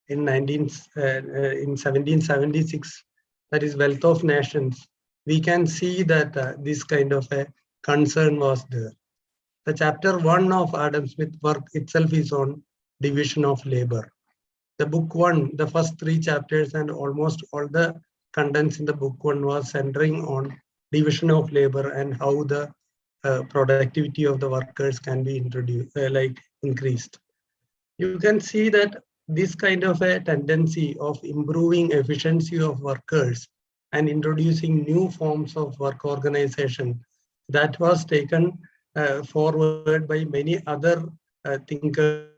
in 1776, that is Wealth of Nations, we can see that this kind of a concern was there. The chapter 1 of Adam Smith's work itself is on division of labor. The book 1, the first 3 chapters and almost all the contents in the book 1 was centering on division of labor and how the productivity of the workers can be increased. You can see that this kind of a tendency of improving efficiency of workers and introducing new forms of work organization, that was taken forward by many other thinkers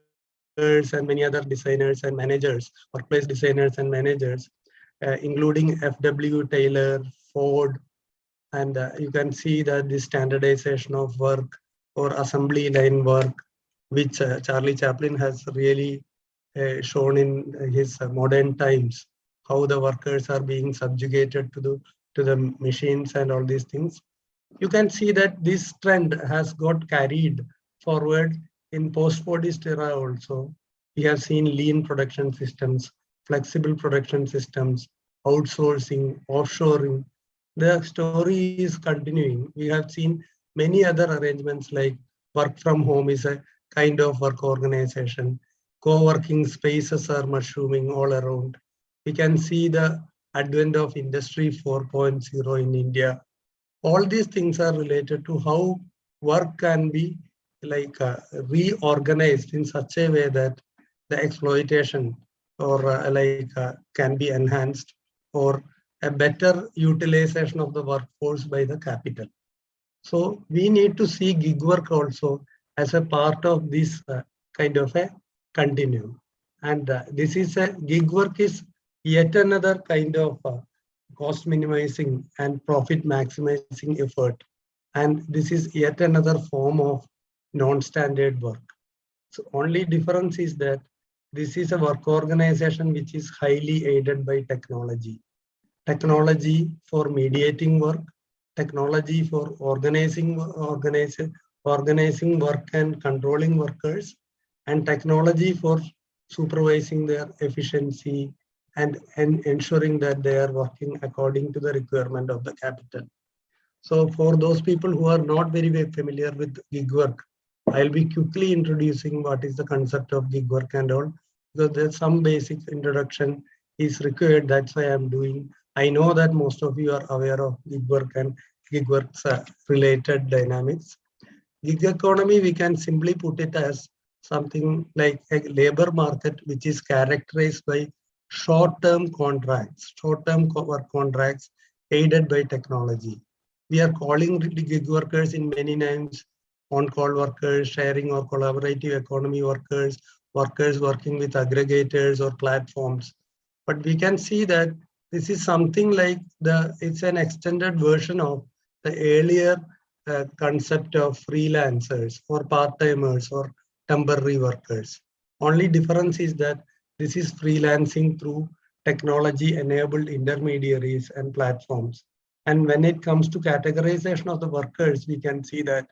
and many other designers and managers, workplace designers and managers, including F.W. Taylor, Ford, and you can see that the standardization of work or assembly line work, which Charlie Chaplin has really shown in his modern times, how the workers are being subjugated to the machines and all these things. You can see that this trend has got carried forward in post-Fordist era also. We have seen lean production systems, flexible production systems, outsourcing, offshoring. The story is continuing. We have seen many other arrangements like work from home is a kind of work organization. Co-working spaces are mushrooming all around. We can see the advent of Industry 4.0 in India. All these things are related to how work can be reorganized in such a way that the exploitation or can be enhanced, or a better utilization of the workforce by the capital. So we need to see gig work also as a part of this kind of a continuum. And this is a gig work is yet another kind of cost minimizing and profit maximizing effort. And this is yet another form of non-standard work. So only difference is that this is a work organization which is highly aided by technology. Technology for mediating work, technology for organizing work and controlling workers, and technology for supervising their efficiency and ensuring that they are working according to the requirement of the capital. So for those people who are not very familiar with gig work, I'll be quickly introducing what is the concept of gig work and all, because there's some basic introduction is required. That's why I'm doing. I know that most of you are aware of gig work and gig work's related dynamics. Gig economy, we can simply put it as something like a labor market which is characterized by short-term contracts, short-term work contracts aided by technology. We are calling gig workers in many names: on-call workers, sharing or collaborative economy workers, workers working with aggregators or platforms. But we can see that this is something like it's an extended version of the earlier concept of freelancers or part-timers or temporary workers. Only difference is that this is freelancing through technology-enabled intermediaries and platforms. And when it comes to categorization of the workers, we can see that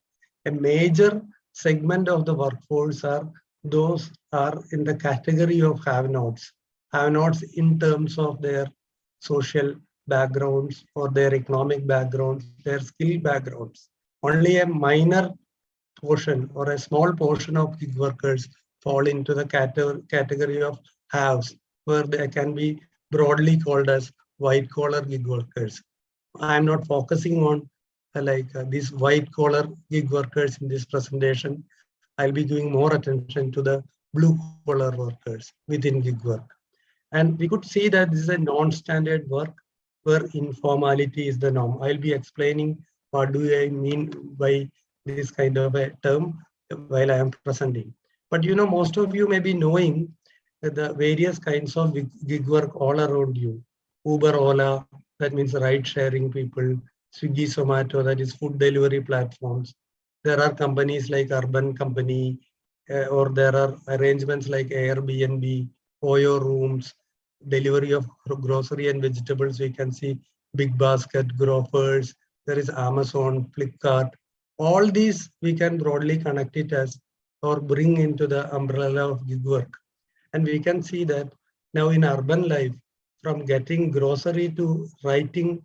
a major segment of the workforce are those are in the category of have-nots. Have-nots in terms of their social backgrounds or their economic backgrounds, their skill backgrounds. Only a minor portion or a small portion of gig workers fall into the category of haves, where they can be broadly called as white collar gig workers. I'm not focusing on these white collar gig workers in this presentation. I'll be giving more attention to the blue collar workers within gig work. And we could see that this is a non-standard work where informality is the norm. I'll be explaining what do I mean by this kind of a term while I am presenting. But most of you may be knowing the various kinds of gig work all around you. Uber, Ola, that means ride sharing people. Swiggy, Zomato, that is food delivery platforms. There are companies like Urban Company, or there are arrangements like Airbnb, Oyo Rooms, delivery of grocery and vegetables. We can see Big Basket, Grofers, there is Amazon, Flipkart. All these we can broadly connect it as or bring into the umbrella of gig work. And we can see that now in urban life, from getting grocery to writing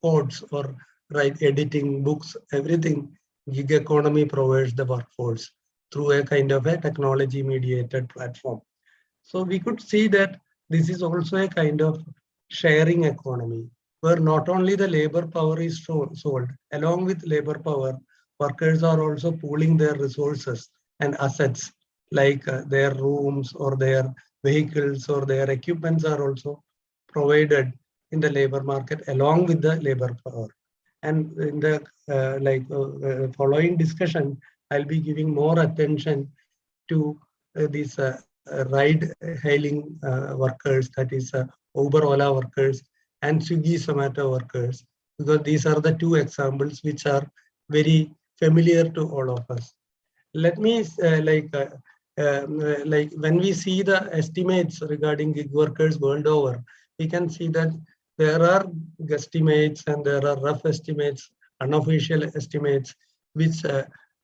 codes or editing books, everything, gig economy provides the workforce through a kind of a technology mediated platform. So we could see that this is also a kind of sharing economy where not only the labor power is sold, along with labor power, workers are also pooling their resources and assets like their rooms or their vehicles or their equipments are also provided in the labor market along with the labor power. And in the following discussion, I'll be giving more attention to these ride hailing workers, that is Uber, Ola workers, and Swiggy, Zomato workers, because these are the two examples which are very familiar to all of us. Let me when we see the estimates regarding gig workers world over, we can see that there are guesstimates and there are rough estimates, unofficial estimates, which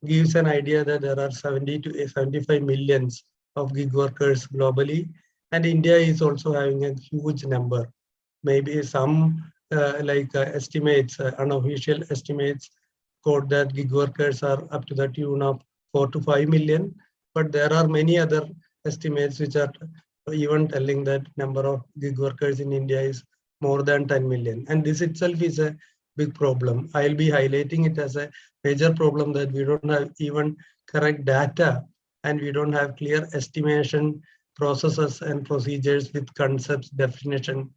gives an idea that there are 70 to 75 millions of gig workers globally, and India is also having a huge number. Maybe some estimates, unofficial estimates, quote that gig workers are up to the tune of 4 to 5 million, but there are many other estimates which are even telling that number of gig workers in India is more than 10 million. And this itself is a big problem. I'll be highlighting it as a major problem that we don't have even correct data and we don't have clear estimation processes and procedures with concepts, definition,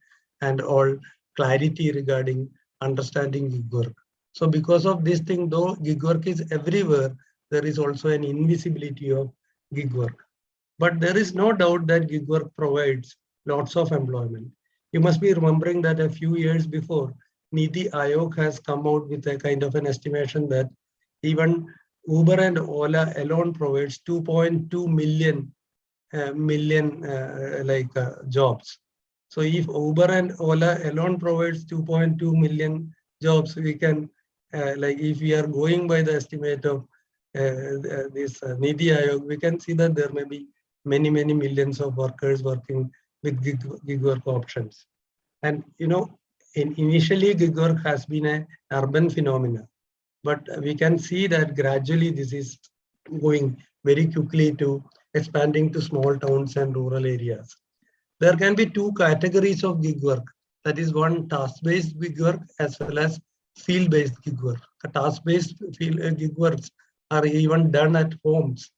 and all clarity regarding understanding gig work. So because of this thing, though gig work is everywhere, there is also an invisibility of gig work. But there is no doubt that gig work provides lots of employment. You must be remembering that a few years before, Niti Aayog has come out with a kind of an estimation that even Uber and Ola alone provides 2.2 million jobs. So if Uber and Ola alone provides 2.2 million jobs, we can, if we are going by the estimate of this Niti Aayog, we can see that there may be many millions of workers working with gig work options. And initially gig work has been an urban phenomenon, but we can see that gradually this is going very quickly to expanding to small towns and rural areas. There can be two categories of gig work. That is one task-based gig work as well as field-based gig work. Task-based gig works are even done at homes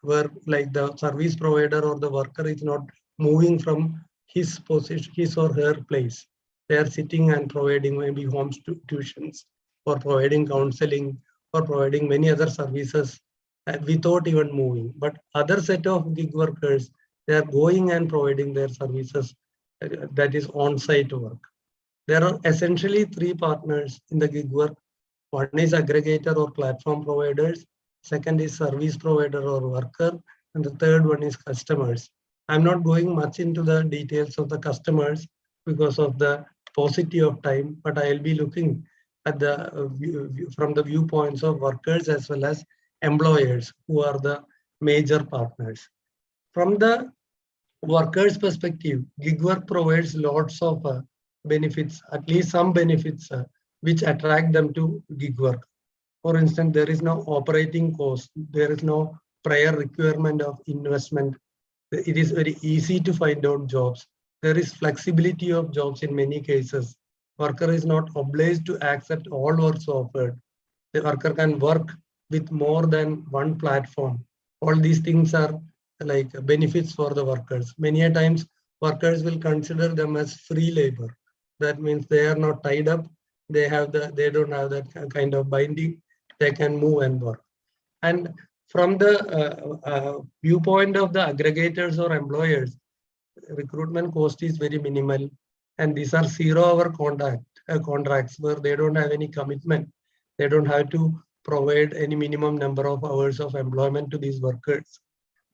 where like the service provider or the worker is not moving from his position, his or her place. They are sitting and providing maybe home tuitions or providing counseling or providing many other services without even moving. But other set of gig workers, they are going and providing their services, that is on-site work. There are essentially three partners in the gig work. One is aggregator or platform providers. Second is service provider or worker. And the third one is customers. I'm not going much into the details of the customers because of the paucity of time, but I'll be looking at the from the viewpoints of workers as well as employers who are the major partners. From the workers' perspective, gig work provides lots of benefits, at least some benefits which attract them to gig work. For instance, there is no operating cost, there is no prior requirement of investment. It is very easy to find out jobs. There is flexibility of jobs in many cases. Worker is not obliged to accept all works offered. The worker can work with more than one platform. All these things are like benefits for the workers. Many a times workers will consider them as free labor. That means they are not tied up. They don't have that kind of binding. They can move and work. And from the viewpoint of the aggregators or employers, recruitment cost is very minimal. And these are 0-hour contracts where they don't have any commitment. They don't have to provide any minimum number of hours of employment to these workers.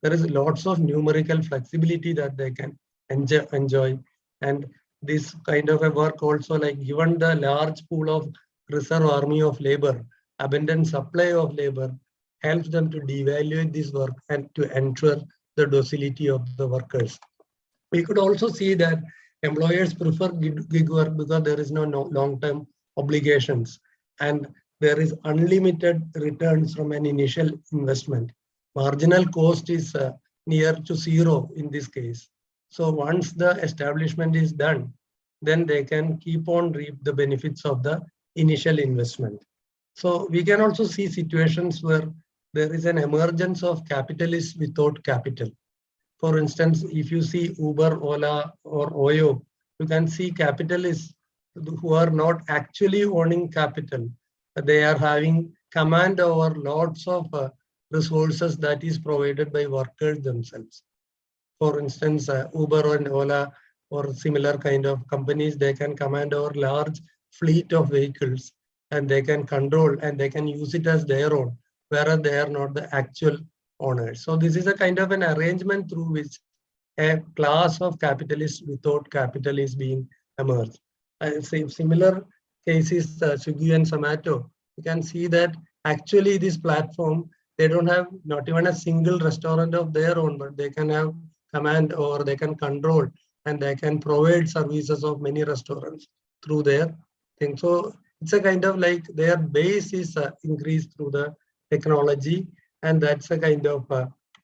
There is lots of numerical flexibility that they can enjoy. And this kind of a work also, like given the large pool of reserve army of labor, abundant supply of labor, helps them to devaluate this work and to ensure the docility of the workers. We could also see that employers prefer gig work because there is no long-term obligations and there is unlimited returns from an initial investment. Marginal cost is near to zero in this case. So once the establishment is done, then they can keep on reap the benefits of the initial investment. So we can also see situations where there is an emergence of capitalists without capital. For instance, if you see Uber, Ola, or Oyo, you can see capitalists who are not actually owning capital. They are having command over lots of resources that is provided by workers themselves. For instance, Uber and Ola or similar kind of companies, they can command over large fleet of vehicles and they can control and they can use it as their own, whereas they are not the actual owners. So this is a kind of an arrangement through which a class of capitalists without capital is being emerged. Similar cases, Swiggy and Zomato, you can see that actually this platform, they don't have not even a single restaurant of their own, but they can have command or they can control and they can provide services of many restaurants through their thing. So it's a kind of like their base is increased through the technology, and that's a kind of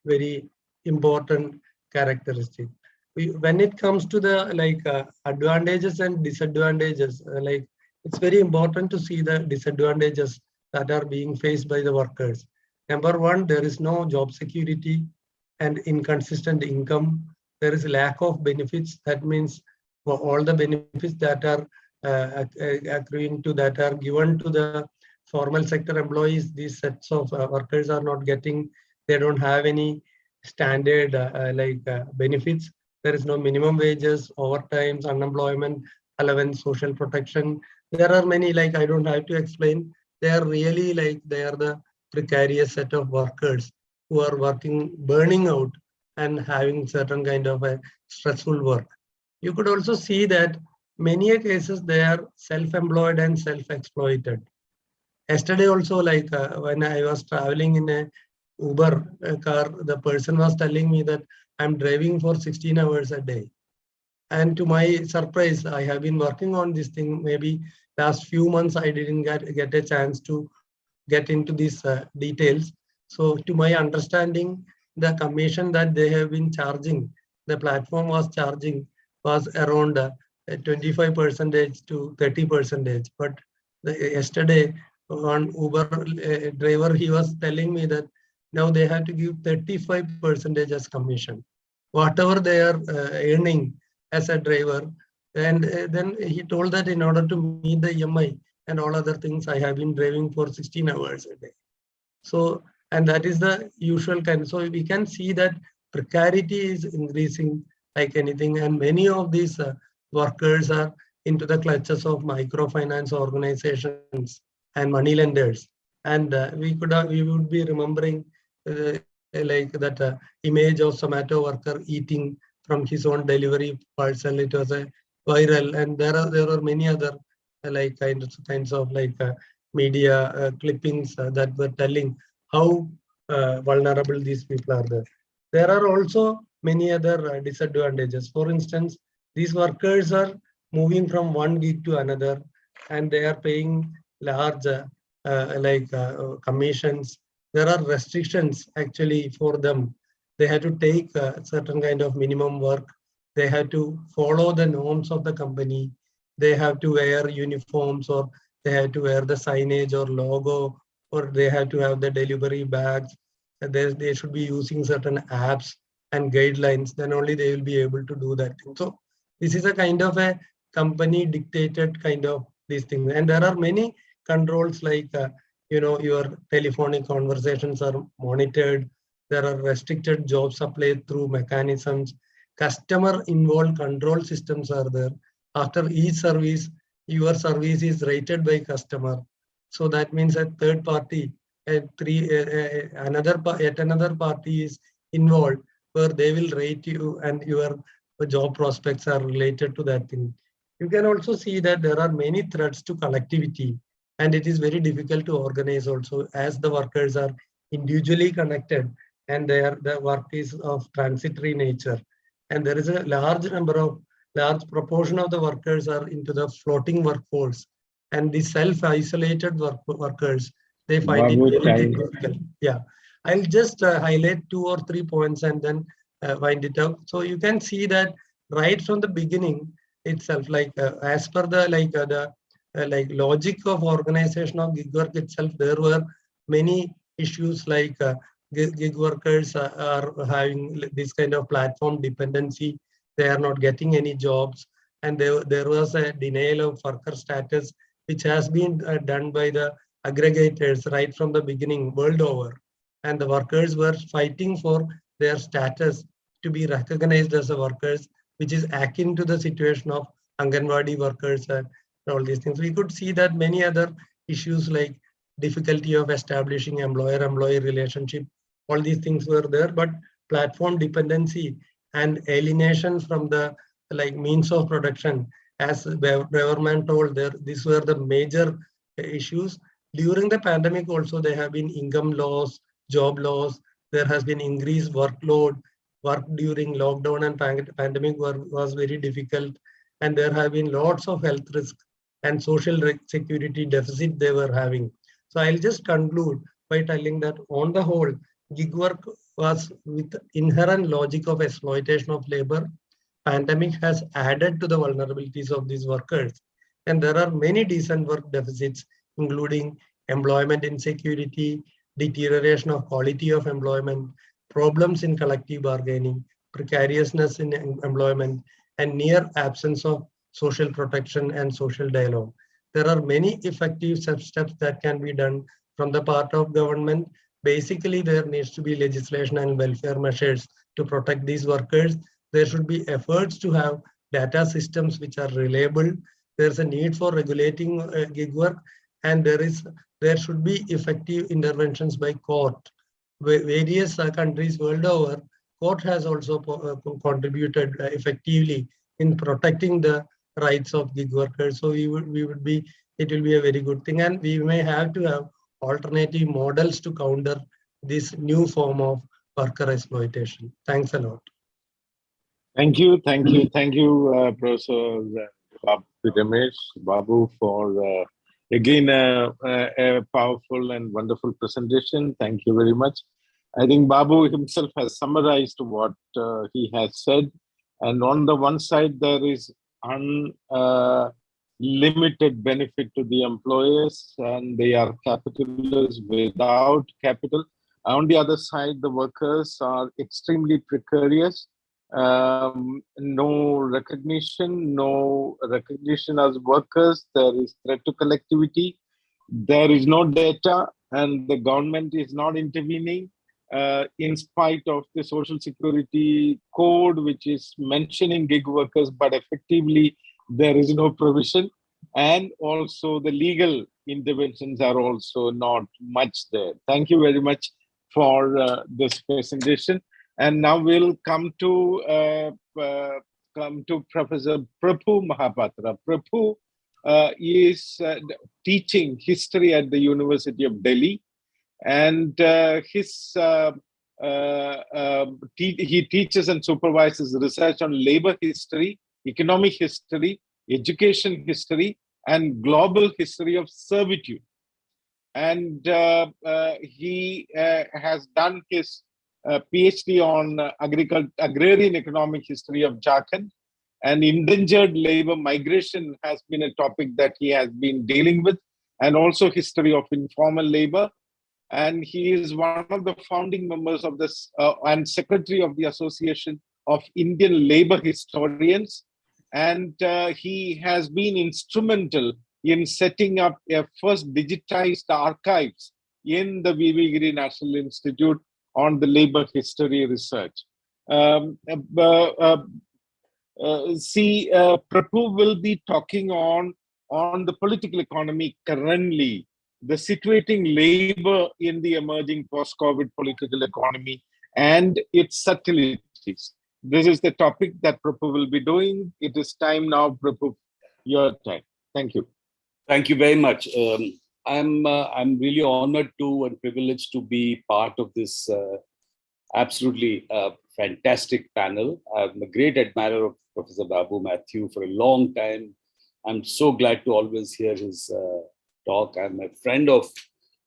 very important characteristic. When it comes to the advantages and disadvantages, it's very important to see the disadvantages that are being faced by the workers. Number one, there is no job security and inconsistent income. There is lack of benefits. That means for all the benefits that are accruing to that are given to the formal sector employees, these sets of workers are not getting. They don't have any standard benefits. There is no minimum wages, overtimes, unemployment, allowance, social protection. There are many, like I don't have to explain. They are really they are the precarious set of workers who are working, burning out and having certain kind of a stressful work. You could also see that many cases they are self-employed and self-exploited. Yesterday also, when I was traveling in a Uber car, the person was telling me that I'm driving for 16 hours a day. And to my surprise, I have been working on this thing. Maybe last few months, I didn't get a chance to get into these details. So to my understanding, the commission that they have been charging, the platform was charging was around 25% to 30%. But yesterday, one Uber driver, he was telling me that now they have to give 35% as commission. Whatever they are earning as a driver. And then he told that in order to meet the EMI and all other things, I have been driving for 16 hours a day. So, and that is the usual kind. So we can see that precarity is increasing like anything. And many of these workers are into the clutches of microfinance organizations and money lenders. And we would be remembering that image of Zomato worker eating from his own delivery parcel. It was a viral, and there are many other kinds of media clippings that were telling how vulnerable these people are there. There are also many other disadvantages. For instance, these workers are moving from one gig to another, and they are paying large commissions. There are restrictions actually for them. They have to take certain kind of minimum work. They have to follow the norms of the company. They have to wear uniforms, or they have to wear the signage or logo, or they have to have the delivery bags. They should be using certain apps and guidelines. Then only they will be able to do that thing. So this is a kind of a company dictated kind of these things. And there are many controls your telephonic conversations are monitored. There are restricted job supply through mechanisms. Customer involved control systems are there. After each service, your service is rated by customer. So that means a third party, yet another party is involved where they will rate you, and your job prospects are related to that thing. You can also see that there are many threats to collectivity, and it is very difficult to organize also, as the workers are individually connected, and the work is of transitory nature. And there is a large proportion of the workers are into the floating workforce, and the self-isolated workers, they find it Babu, very thank difficult. Yeah, I'll just highlight 2 or 3 points and then wind it up. So you can see that right from the beginning itself, like as per the logic of organization of gig work itself, there were many issues like gig workers are having this kind of platform dependency. They are not getting any jobs, and there was a denial of worker status, which has been done by the aggregators right from the beginning world over. And the workers were fighting for their status to be recognized as a workers, which is akin to the situation of Anganwadi workers and all these things. We could see that many other issues like difficulty of establishing employer-employee relationship, all these things were there, but platform dependency and alienation from the means of production, as Braverman told, there these were the major issues. During the pandemic also, there have been income loss, job loss, there has been increased workload, work during lockdown and pandemic was very difficult, and there have been lots of health risks and social security deficit they were having. So I'll just conclude by telling that on the whole, gig work was with inherent logic of exploitation of labor. Pandemic has added to the vulnerabilities of these workers. And there are many decent work deficits, including employment insecurity, deterioration of quality of employment, problems in collective bargaining, precariousness in employment, and near absence of social protection and social dialogue. There are many effective steps that can be done from the part of government. Basically, there needs to be legislation and welfare measures to protect these workers. There should be efforts to have data systems which are reliable. There's a need for regulating gig work, and there should be effective interventions by court. Various countries world over, court has also contributed effectively in protecting the rights of gig workers. So it will be a very good thing, and we may have to have alternative models to counter this new form of worker exploitation. Thanks a lot. Thank you, Professor Ramesh Babu, for again a powerful and wonderful presentation. Thank you very much. I think Babu himself has summarized what he has said. And on the one side, there is unlimited benefit to the employers, and they are capitalists without capital. On the other side, the workers are extremely precarious. No recognition as workers. There is threat to collectivity. There is no data, and the government is not intervening. In spite of the social security code, which is mentioning gig workers, but effectively there is no provision. And also the legal interventions are also not much there. Thank you very much for this presentation. And now we'll come to Professor Prabhu Mahapatra. Prabhu is teaching history at the University of Delhi. And he teaches and supervises research on labor history, economic history, education history, and global history of servitude. And he has done his PhD on agrarian economic history of Jharkhand, and endangered labor migration has been a topic that he has been dealing with, and also history of informal labor. And he is one of the founding members of this and secretary of the Association of Indian Labor Historians. And he has been instrumental in setting up a first digitized archives in the V.V. Giri National Institute on the labor history research. Prabhu will be talking on the political economy currently, the situating labor in the emerging post-COVID political economy and its subtleties. This is the topic that Prabhu will be doing. It is time now, Prabhu, your time. Thank you. Thank you very much. I'm really honored to and privileged to be part of this absolutely fantastic panel. I'm a great admirer of Professor Babu Matthew for a long time. I'm so glad to always hear his talk. I'm a friend of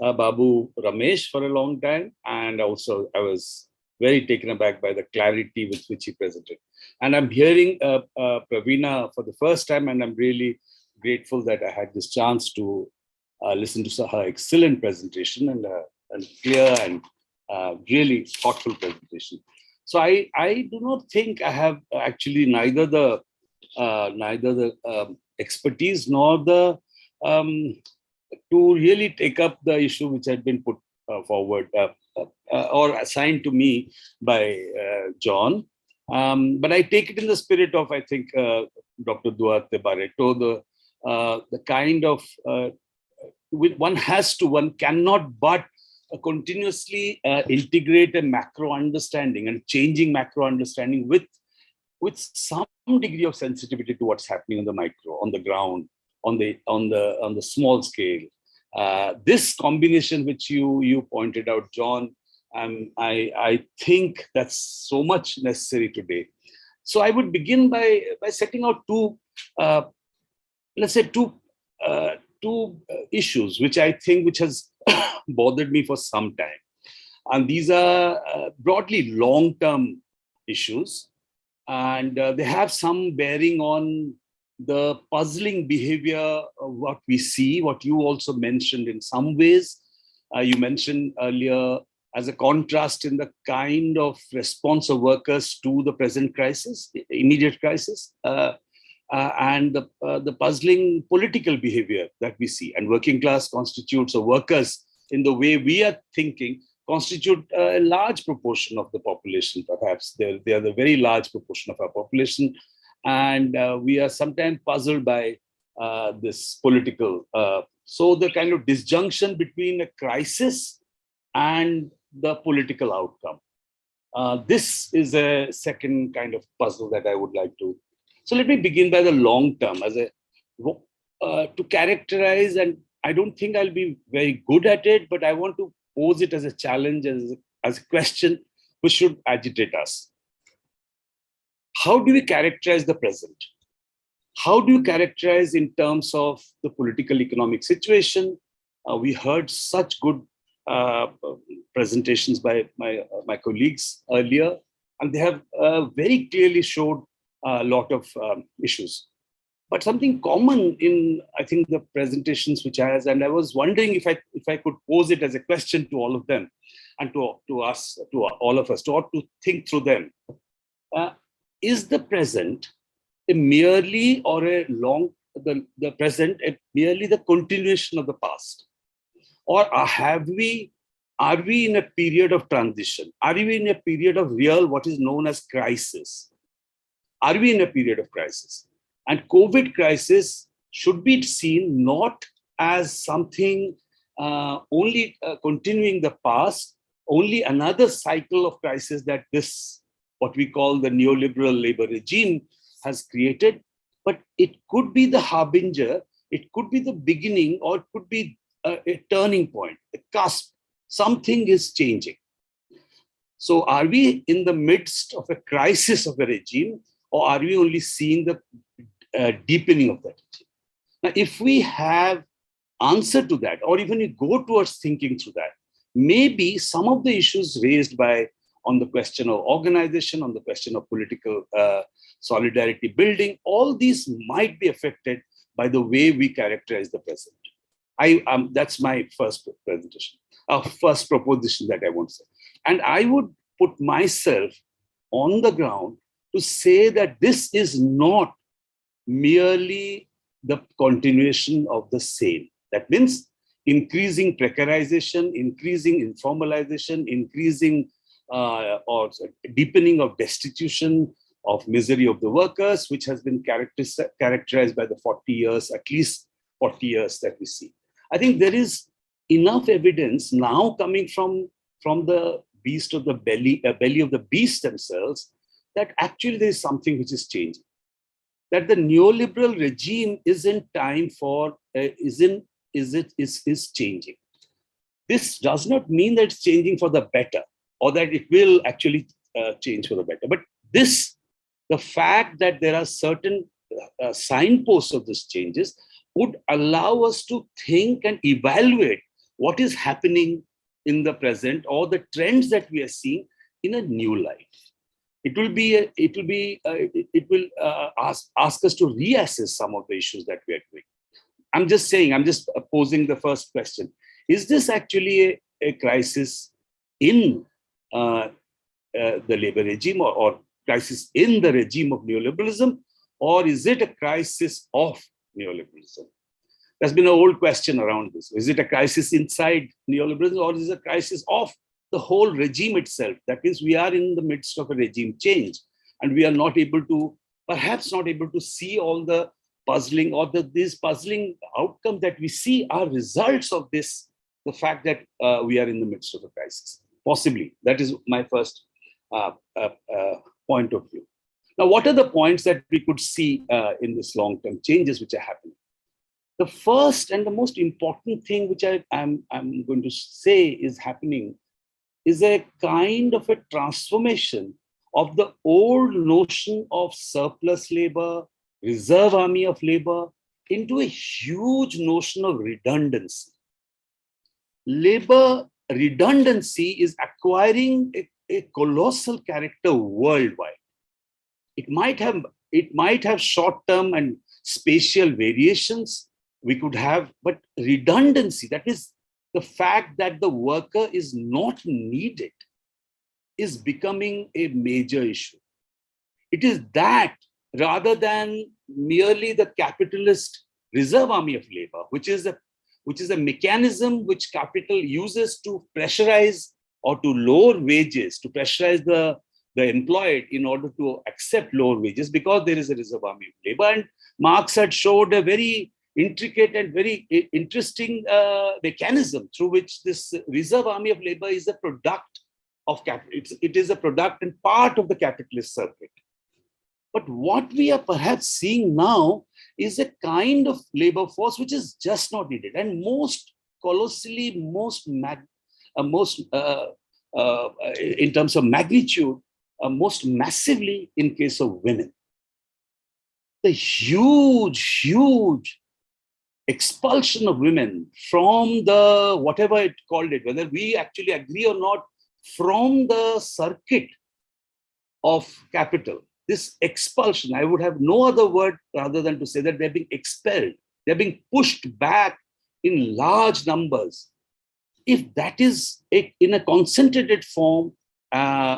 Babu Ramesh for a long time, and also I was very taken aback by the clarity with which he presented. And I'm hearing Praveena for the first time, and I'm really grateful that I had this chance to listen to her excellent presentation and clear and really thoughtful presentation. So I do not think I have actually neither the expertise nor the to really take up the issue which had been put forward or assigned to me by John. But I take it in the spirit of, I think, Dr. Duarte Barreto, the kind of one cannot but continuously integrate a macro understanding and changing macro understanding with some degree of sensitivity to what's happening on the micro, on the ground, on the small scale. This combination which you pointed out, John, I think that's so much necessary today. So I would begin by setting out two issues which I think which has bothered me for some time, and these are broadly long-term issues, and they have some bearing on the puzzling behavior of what we see, what you also mentioned in some ways. You mentioned earlier as a contrast in the kind of response of workers to the present crisis, immediate crisis, and the puzzling political behavior that we see. And working class constitutes, or workers in the way we are thinking, constitute a large proportion of the population, perhaps. They are the very large proportion of our population. And we are sometimes puzzled by this political. So the kind of disjunction between a crisis and the political outcome. This is a second kind of puzzle that I would like to. So let me begin by the long term as to characterize, and I don't think I'll be very good at it, but I want to pose it as a challenge, as a question which should agitate us. How do we characterize the present? How do you characterize in terms of the political economic situation? We heard such good presentations by my colleagues earlier, and they have very clearly showed a lot of issues. But something common in, I think, the presentations which I has, and I was wondering if I could pose it as a question to all of them, and to us, to all of us, to think through them. Is the present merely the present merely the continuation of the past, or are we in a period of transition? Are we in a period of real, what is known as crisis? Are we in a period of crisis? And COVID crisis should be seen not as something only continuing the past, only another cycle of crisis that this, what we call the neoliberal labor regime, has created, but it could be the harbinger, it could be the beginning, or it could be a turning point, a cusp. Something is changing. So are we in the midst of a crisis of the regime, or are we only seeing the deepening of that regime? Now, if we have answer to that, or even we go towards thinking through that, maybe some of the issues raised on the question of organization, on the question of political solidarity building, all these might be affected by the way we characterize the present. That's my first presentation, first proposition that I want to say. And I would put myself on the ground to say that this is not merely the continuation of the same. That means increasing precarization, increasing informalization, increasing or deepening of destitution, of misery of the workers, which has been characterized by the 40 years, at least 40 years that we see. I think there is enough evidence now coming from the beast of the belly of the beast themselves, that actually there is something which is changing. That the neoliberal regime is in is changing. This does not mean that it's changing for the better or that it will actually change for the better. But the fact that there are certain signposts of these changes would allow us to think and evaluate what is happening in the present or the trends that we are seeing in a new light. It will ask us to reassess some of the issues that we are doing. I'm just posing the first question. Is this actually a crisis in the labor regime or crisis in the regime of neoliberalism, or is it a crisis of neoliberalism? There's been an old question around this. Is it a crisis inside neoliberalism, or is it a crisis of the whole regime itself? That means we are in the midst of a regime change, and we are perhaps not able to see all the puzzling or these puzzling outcomes that we see are results of this, the fact that we are in the midst of a crisis. Possibly. That is my first point of view. Now, what are the points that we could see in this long-term changes which are happening? The first and the most important thing which I'm going to say is happening is a kind of a transformation of the old notion of surplus labor, reserve army of labor, into a huge notion of redundancy. Labor redundancy is acquiring a colossal character worldwide. It might have short-term and spatial variations we could have, but redundancy, that is the fact that the worker is not needed, is becoming a major issue. It is that rather than merely the capitalist reserve army of labor, which is a mechanism which capital uses to pressurize or to lower wages, to pressurize the employed in order to accept lower wages because there is a reserve army of labor. And Marx had showed a very intricate and very interesting mechanism through which this reserve army of labor is a product of capital. It is a product and part of the capitalist circuit. But what we are perhaps seeing now is a kind of labor force which is just not needed, and most colossally, in terms of magnitude, most massively in case of women. The huge expulsion of women from the, whatever it called it, whether we actually agree or not, from the circuit of capital. This expulsion, I would have no other word rather than to say that they're being expelled. They're being pushed back in large numbers. If that is in a concentrated form,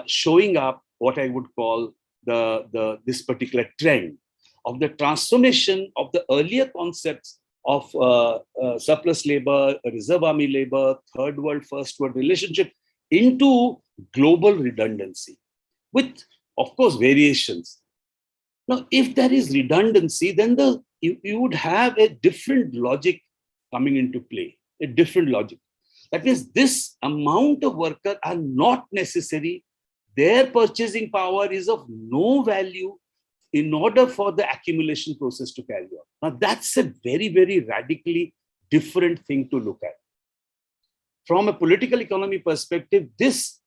showing up what I would call this particular trend of the transformation of the earlier concepts of surplus labor, reserve army labor, third world, first world relationship into global redundancy with, of course, variations. Now, if there is redundancy, then you would have a different logic coming into play, a different logic. That means this amount of workers are not necessary. Their purchasing power is of no value in order for the accumulation process to carry on. Now, that's a very, very radically different thing to look at. From a political economy perspective, this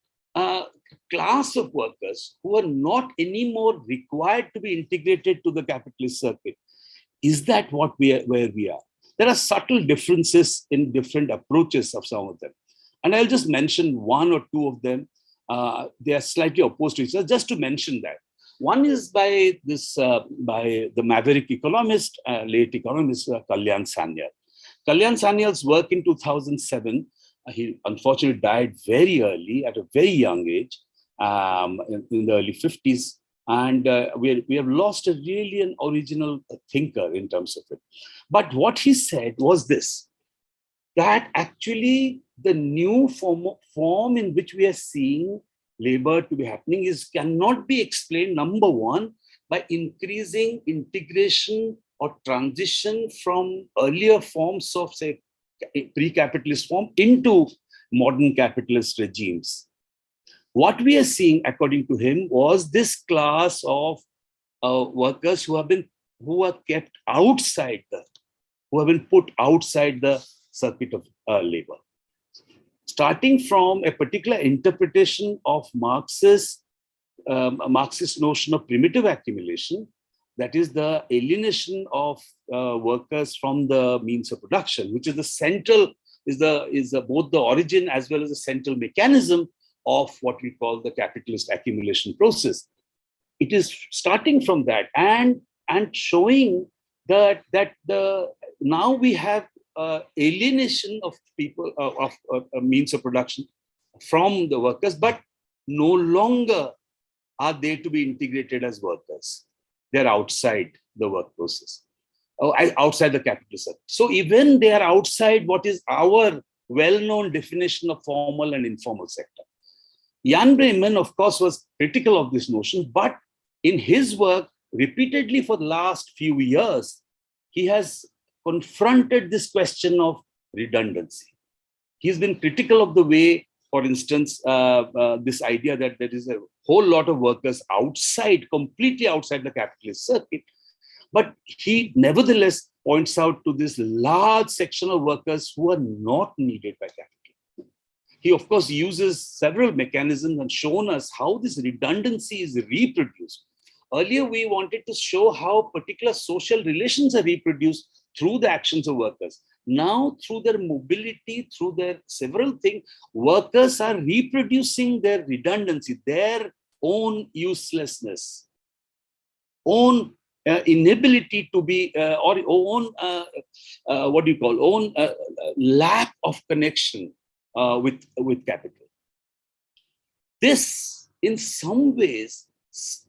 class of workers who are not anymore required to be integrated to the capitalist circuit, is that where we are? There are subtle differences in different approaches of some of them. And I'll just mention one or two of them. They are slightly opposed to each other, just to mention that. One is by the maverick economist, late economist, Kalyan Sanyal. Kalyan Sanyal's work in 2007, he unfortunately died very early, at a very young age, in the early 50s. And we have lost an original thinker in terms of it. But what he said was this, that actually the new form in which we are seeing labor to be happening cannot be explained, number one, by increasing integration or transition from earlier forms of, say, pre-capitalist form into modern capitalist regimes. What we are seeing, according to him, was this class of workers who are kept outside who have been put outside the circuit of labor. Starting from a particular interpretation of a Marxist notion of primitive accumulation, that is the alienation of workers from the means of production, which is the central, both the origin as well as the central mechanism of what we call the capitalist accumulation process. It is starting from that and showing that now we have alienation of people of means of production from the workers, but no longer are they to be integrated as workers. They're outside the work process, outside the capitalist sector. So even they are outside what is our well-known definition of formal and informal sector. Jan Bremen, of course, was critical of this notion, but in his work, repeatedly for the last few years, he has confronted this question of redundancy. He's been critical of the way, for instance, this idea that there is a whole lot of workers outside, completely outside the capitalist circuit. But he nevertheless points out to this large section of workers who are not needed by capital. He, of course, uses several mechanisms and shown us how this redundancy is reproduced. Earlier, we wanted to show how particular social relations are reproduced through the actions of workers. Now, through their mobility, through their several things, workers are reproducing their redundancy, their own uselessness, own inability to be, or own, lack of connection with capital. This, in some ways,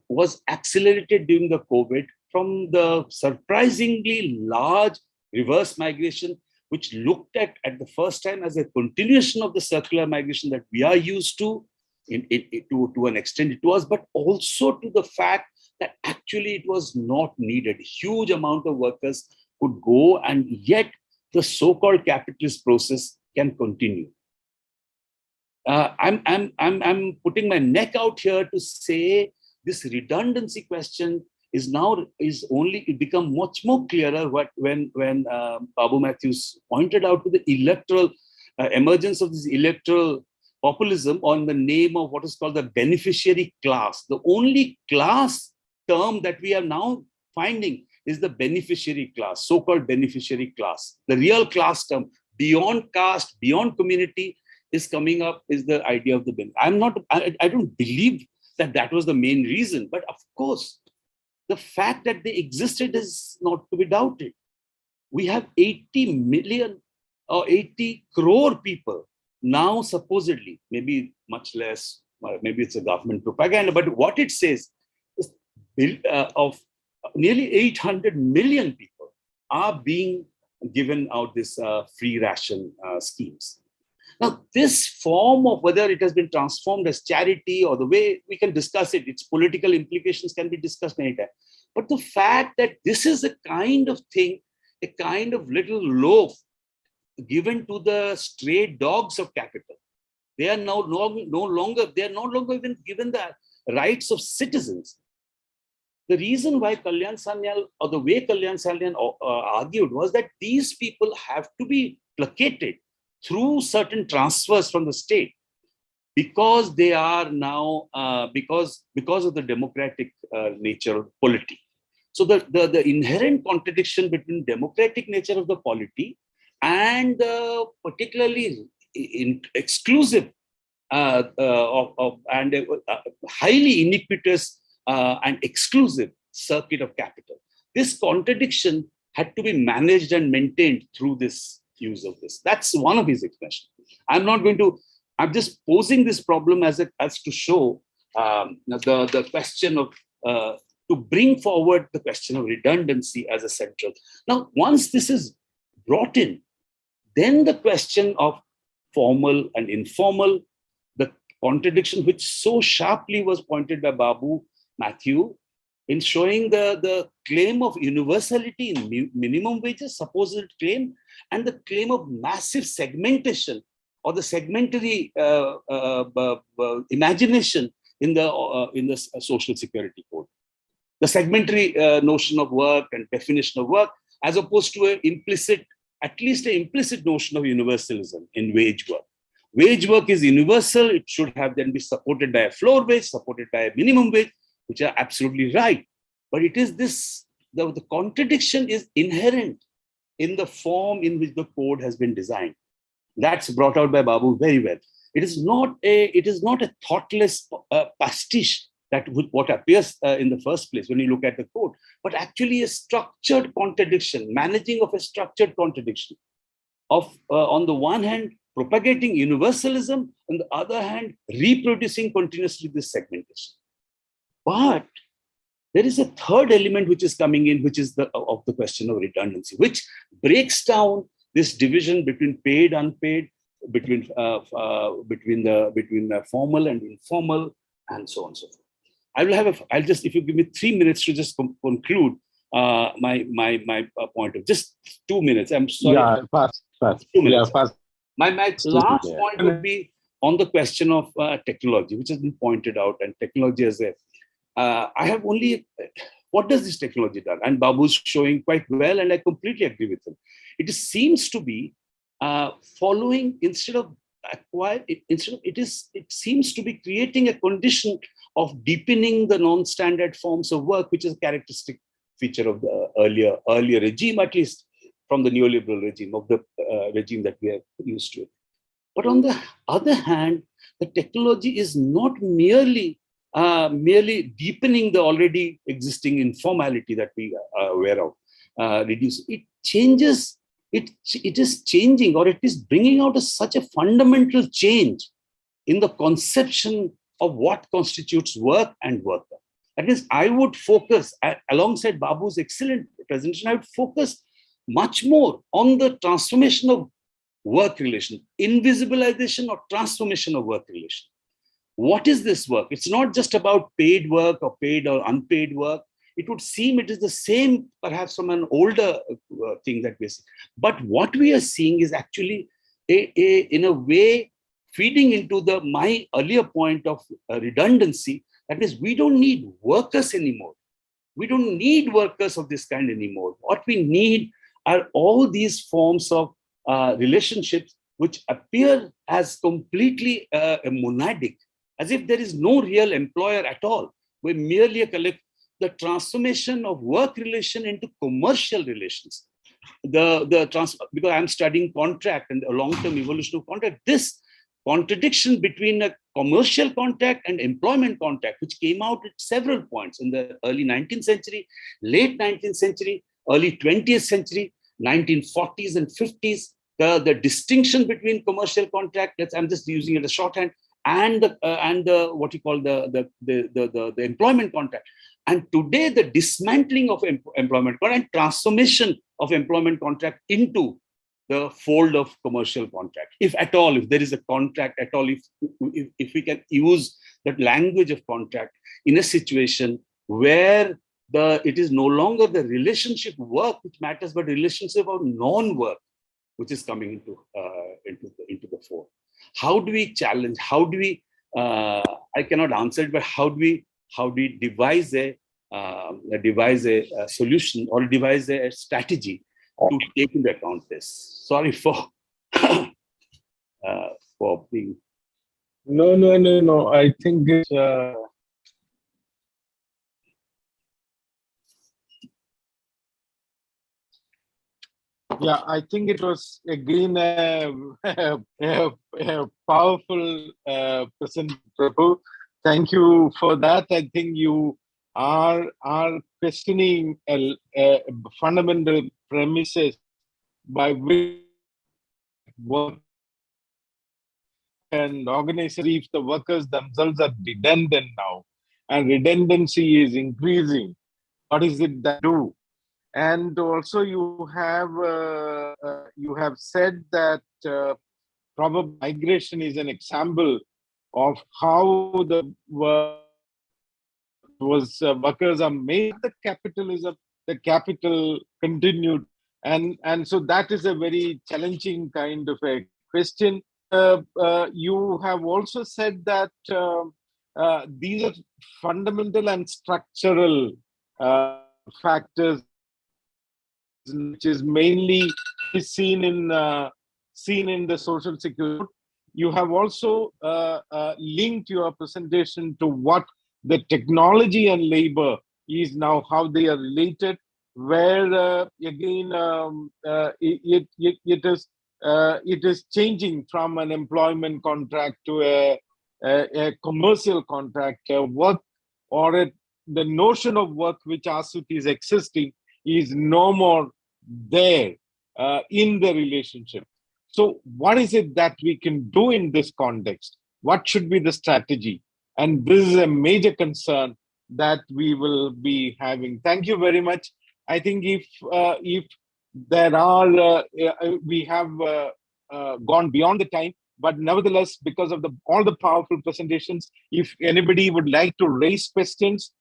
was accelerated during the COVID from the surprisingly large reverse migration, which looked at the first time as a continuation of the circular migration that we are used to, to an extent it was, but also to the fact that actually it was not needed. Huge amount of workers could go, and yet the so-called capitalist process can continue. I'm putting my neck out here to say this redundancy question is only become much more clearer when Babu Matthews pointed out to the electoral emergence of this electoral populism on the name of what is called the beneficiary class. The only class term that we are now finding is the beneficiary class, so-called beneficiary class. The real class term, beyond caste, beyond community, is coming up, is the idea of the I don't believe that was the main reason, but of course, the fact that they existed is not to be doubted. We have 80 million or 80 crore people now, supposedly, maybe much less, maybe it's a government propaganda, but what it says is of nearly 800 million people are being given out this free ration schemes. Now, this form of whether it has been transformed as charity or the way we can discuss it, its political implications can be discussed anytime. But the fact that this is a kind of thing, a kind of little loaf given to the stray dogs of capital, they are now no longer even given the rights of citizens. The reason why Kalyan Sanyal, or the way Kalyan Sanyal argued, was that these people have to be placated through certain transfers from the state, because they are now because of the democratic nature of polity. So the inherent contradiction between democratic nature of the polity and the particularly exclusive and highly iniquitous and exclusive circuit of capital. This contradiction had to be managed and maintained through this use of this. That's one of his expressions. I'm just posing this problem as to show the question of, to bring forward the question of redundancy as a central. Now, once this is brought in, then the question of formal and informal, the contradiction which so sharply was pointed by Babu Matthew in showing the claim of universality in minimum wages, supposed claim, and the claim of massive segmentation or the segmentary imagination in the social security code. The segmentary notion of work and definition of work, as opposed to an implicit at least an implicit notion of universalism in wage work. Wage work is universal. It should have then be supported by a floor wage, supported by a minimum wage, which are absolutely right. But it is this, the contradiction is inherent in the form in which the code has been designed. That's brought out by Babu very well. It is not a thoughtless pastiche that what appears in the first place when you look at the code, but actually a structured contradiction, managing of a structured contradiction of, on the one hand, propagating universalism, on the other hand, reproducing continuously this segmentation. But there is a third element which is coming in, which is of the question of redundancy, which breaks down this division between paid, unpaid, between formal and informal, and so on and so forth. I'll just, if you give me 3 minutes to just conclude my point of just 2 minutes. I'm sorry. Yeah, fast. 2 minutes. Yeah, fast. My last point would be on the question of technology, which has been pointed out, and technology as a, I have only, what does this technology do? And Babu's showing quite well, and I completely agree with him. It seems to be following, instead of acquire, it seems to be creating a condition of deepening the non-standard forms of work, which is a characteristic feature of the earlier regime, at least from the neoliberal regime, of the regime that we are used to. But on the other hand, the technology is not merely deepening the already existing informality that we are aware of. It changes. It is changing, or it is bringing out such a fundamental change in the conception of what constitutes work and worker. That is, I would focus, alongside Babu's excellent presentation, I would focus much more on the transformation of work relation, invisibilization or transformation of work relation. What is this work? It's not just about paid work or paid or unpaid work. It would seem it is the same, perhaps from an older thing that we're seeing. But what we are seeing is actually, in a way, feeding into my earlier point of redundancy. That is, we don't need workers anymore. We don't need workers of this kind anymore. What we need are all these forms of relationships which appear as completely monadic, as if there is no real employer at all. We're merely a collective. The transformation of work relation into commercial relations, because I'm studying contract and a long-term evolution of contract, this contradiction between a commercial contract and employment contract, which came out at several points in the early 19th century, late 19th century, early 20th century, 1940s and 50s, the distinction between commercial contract, I'm just using it as shorthand, and the what you call the employment contract. And today, the dismantling of employment contract and transformation of employment contract into the fold of commercial contract, if at all, if there is a contract at all, if we can use that language of contract in a situation where it is no longer the relationship work which matters, but relationship of non-work which is coming into the fore. How do we challenge? How do we? I cannot answer it, but how do we devise a solution or devise a strategy to take into account this? Sorry for being. No. I think it's. Yeah, I think it was again a powerful present, Prabhu. Thank you for that. I think you are questioning fundamental premises by which work and organization if the workers themselves are redundant now, and redundancy is increasing. What is it that do? And also you have said that probable migration is an example of how the workers are made. The capital continued, and so that is a very challenging kind of a question. You have also said that these are fundamental and structural factors which is mainly seen in the social security. You have also linked your presentation to what the technology and labor is now, how they are related, where again it is changing from an employment contract to a commercial contract. Work or the notion of work which Asut is existing is no more there in the relationship. So what is it that we can do in this context? What should be the strategy? And this is a major concern that we will be having. Thank you very much. I think if there are, we have gone beyond the time, but nevertheless, because of all the powerful presentations, if anybody would like to raise questions,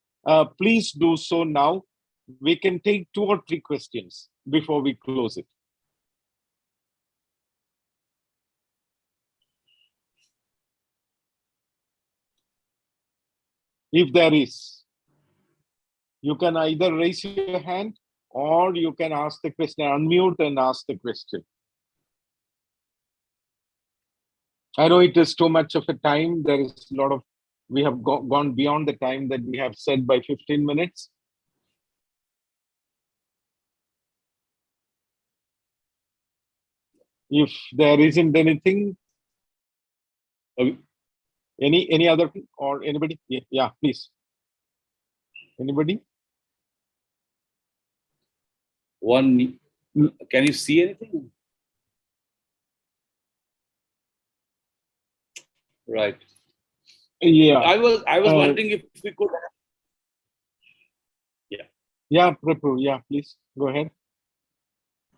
please do so now. We can take 2 or 3 questions before we close it. If there is, you can either raise your hand or you can ask the question, unmute and ask the question. I know it is too much of a time. There is a lot of, we have gone beyond the time that we have said by 15 minutes. If there isn't anything, any other, or anybody? Yeah, please. Anybody? One, can you see anything? Right. Yeah. I was wondering if we could. Yeah. Yeah, Prabhu. Yeah, please go ahead.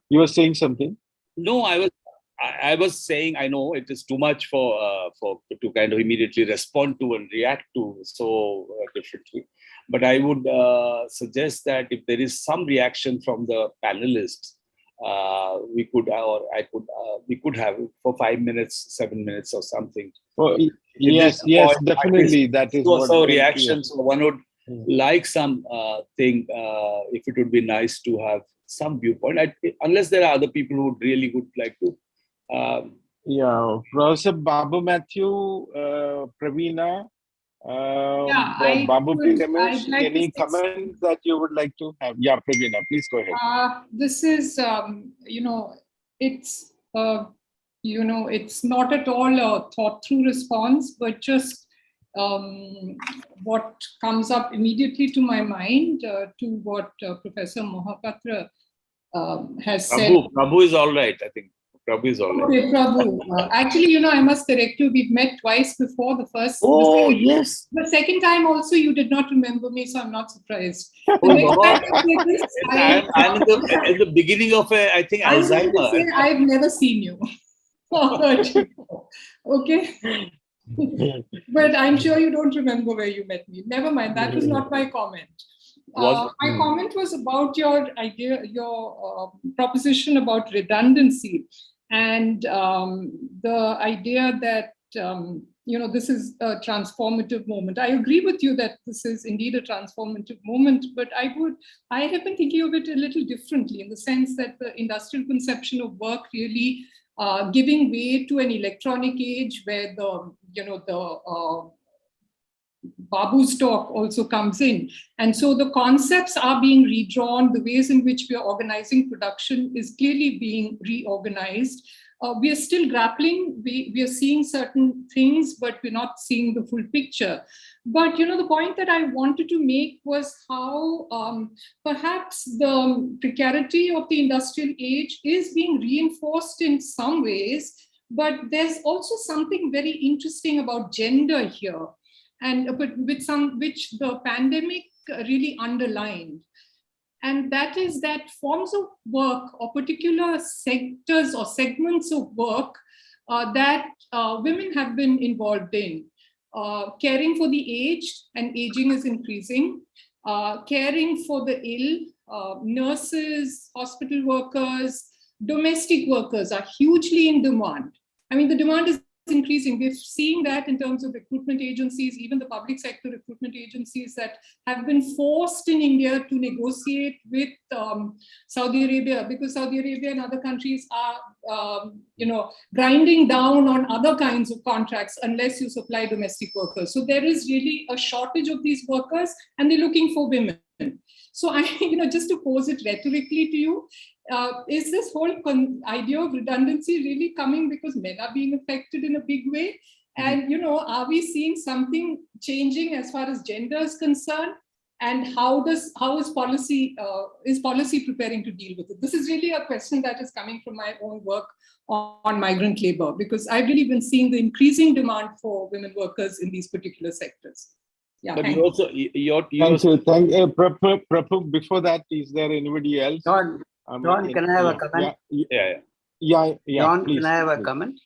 You were saying something. No, I was saying, I know it is too much for to kind of immediately respond to and react to so differently. But I would suggest that if there is some reaction from the panelists, we could have for 5 minutes, 7 minutes or something. Oh, yes, definitely. That is also reactions. So one would like some thing. If it would be nice to have some viewpoint, unless there are other people who really would like to. Yeah, Professor Babu Matthew, Praveena, Babu Piramesh, any comments that you would like to have? Yeah, Praveena, please go ahead. This is, it's, it's not at all a thought through response, but just what comes up immediately to my mind to what Professor Mohapatra has said. Prabhu is all right, I think. Prabhu is all right. Okay, Prabhu. Actually, I must correct you. We've met twice before. Yes. The second time also, you did not remember me, so I'm not surprised. The Oh, next God. time I say this, I'm in the beginning of I think Alzheimer's. I've never seen you or heard you. Okay. But I'm sure you don't remember where you met me. Never mind. That was not my comment. My comment was about your idea, your proposition about redundancy, and the idea that this is a transformative moment. I agree with you that this is indeed a transformative moment, but I have been thinking of it a little differently, in the sense that the industrial conception of work really giving way to an electronic age where the Babu's talk also comes in. And so the concepts are being redrawn, the ways in which we are organizing production is clearly being reorganized. We are still grappling, we are seeing certain things, but we're not seeing the full picture. But the point that I wanted to make was how perhaps the precarity of the industrial age is being reinforced in some ways, but there's also something very interesting about gender here. And but which the pandemic really underlined. And that is that forms of work or particular sectors or segments of work that women have been involved in. Caring for the aged, and aging is increasing. Caring for the ill, nurses, hospital workers, domestic workers are hugely in demand. I mean, the demand is increasing. We're seeing that in terms of recruitment agencies, even the public sector recruitment agencies that have been forced in India to negotiate with Saudi Arabia, because Saudi Arabia and other countries are, grinding down on other kinds of contracts unless you supply domestic workers. So there is really a shortage of these workers, and they're looking for women. So I, just to pose it rhetorically to you, is this whole idea of redundancy really coming because men are being affected in a big way? And, are we seeing something changing as far as gender is concerned? And how is policy preparing to deal with it? This is really a question that is coming from my own work on migrant labor, because I've really been seeing the increasing demand for women workers in these particular sectors. Yeah, But thank you also, Thank you. Prabhu, before that, is there anybody else? John, can I have a comment? Yeah. John, Please, can I have a please. comment?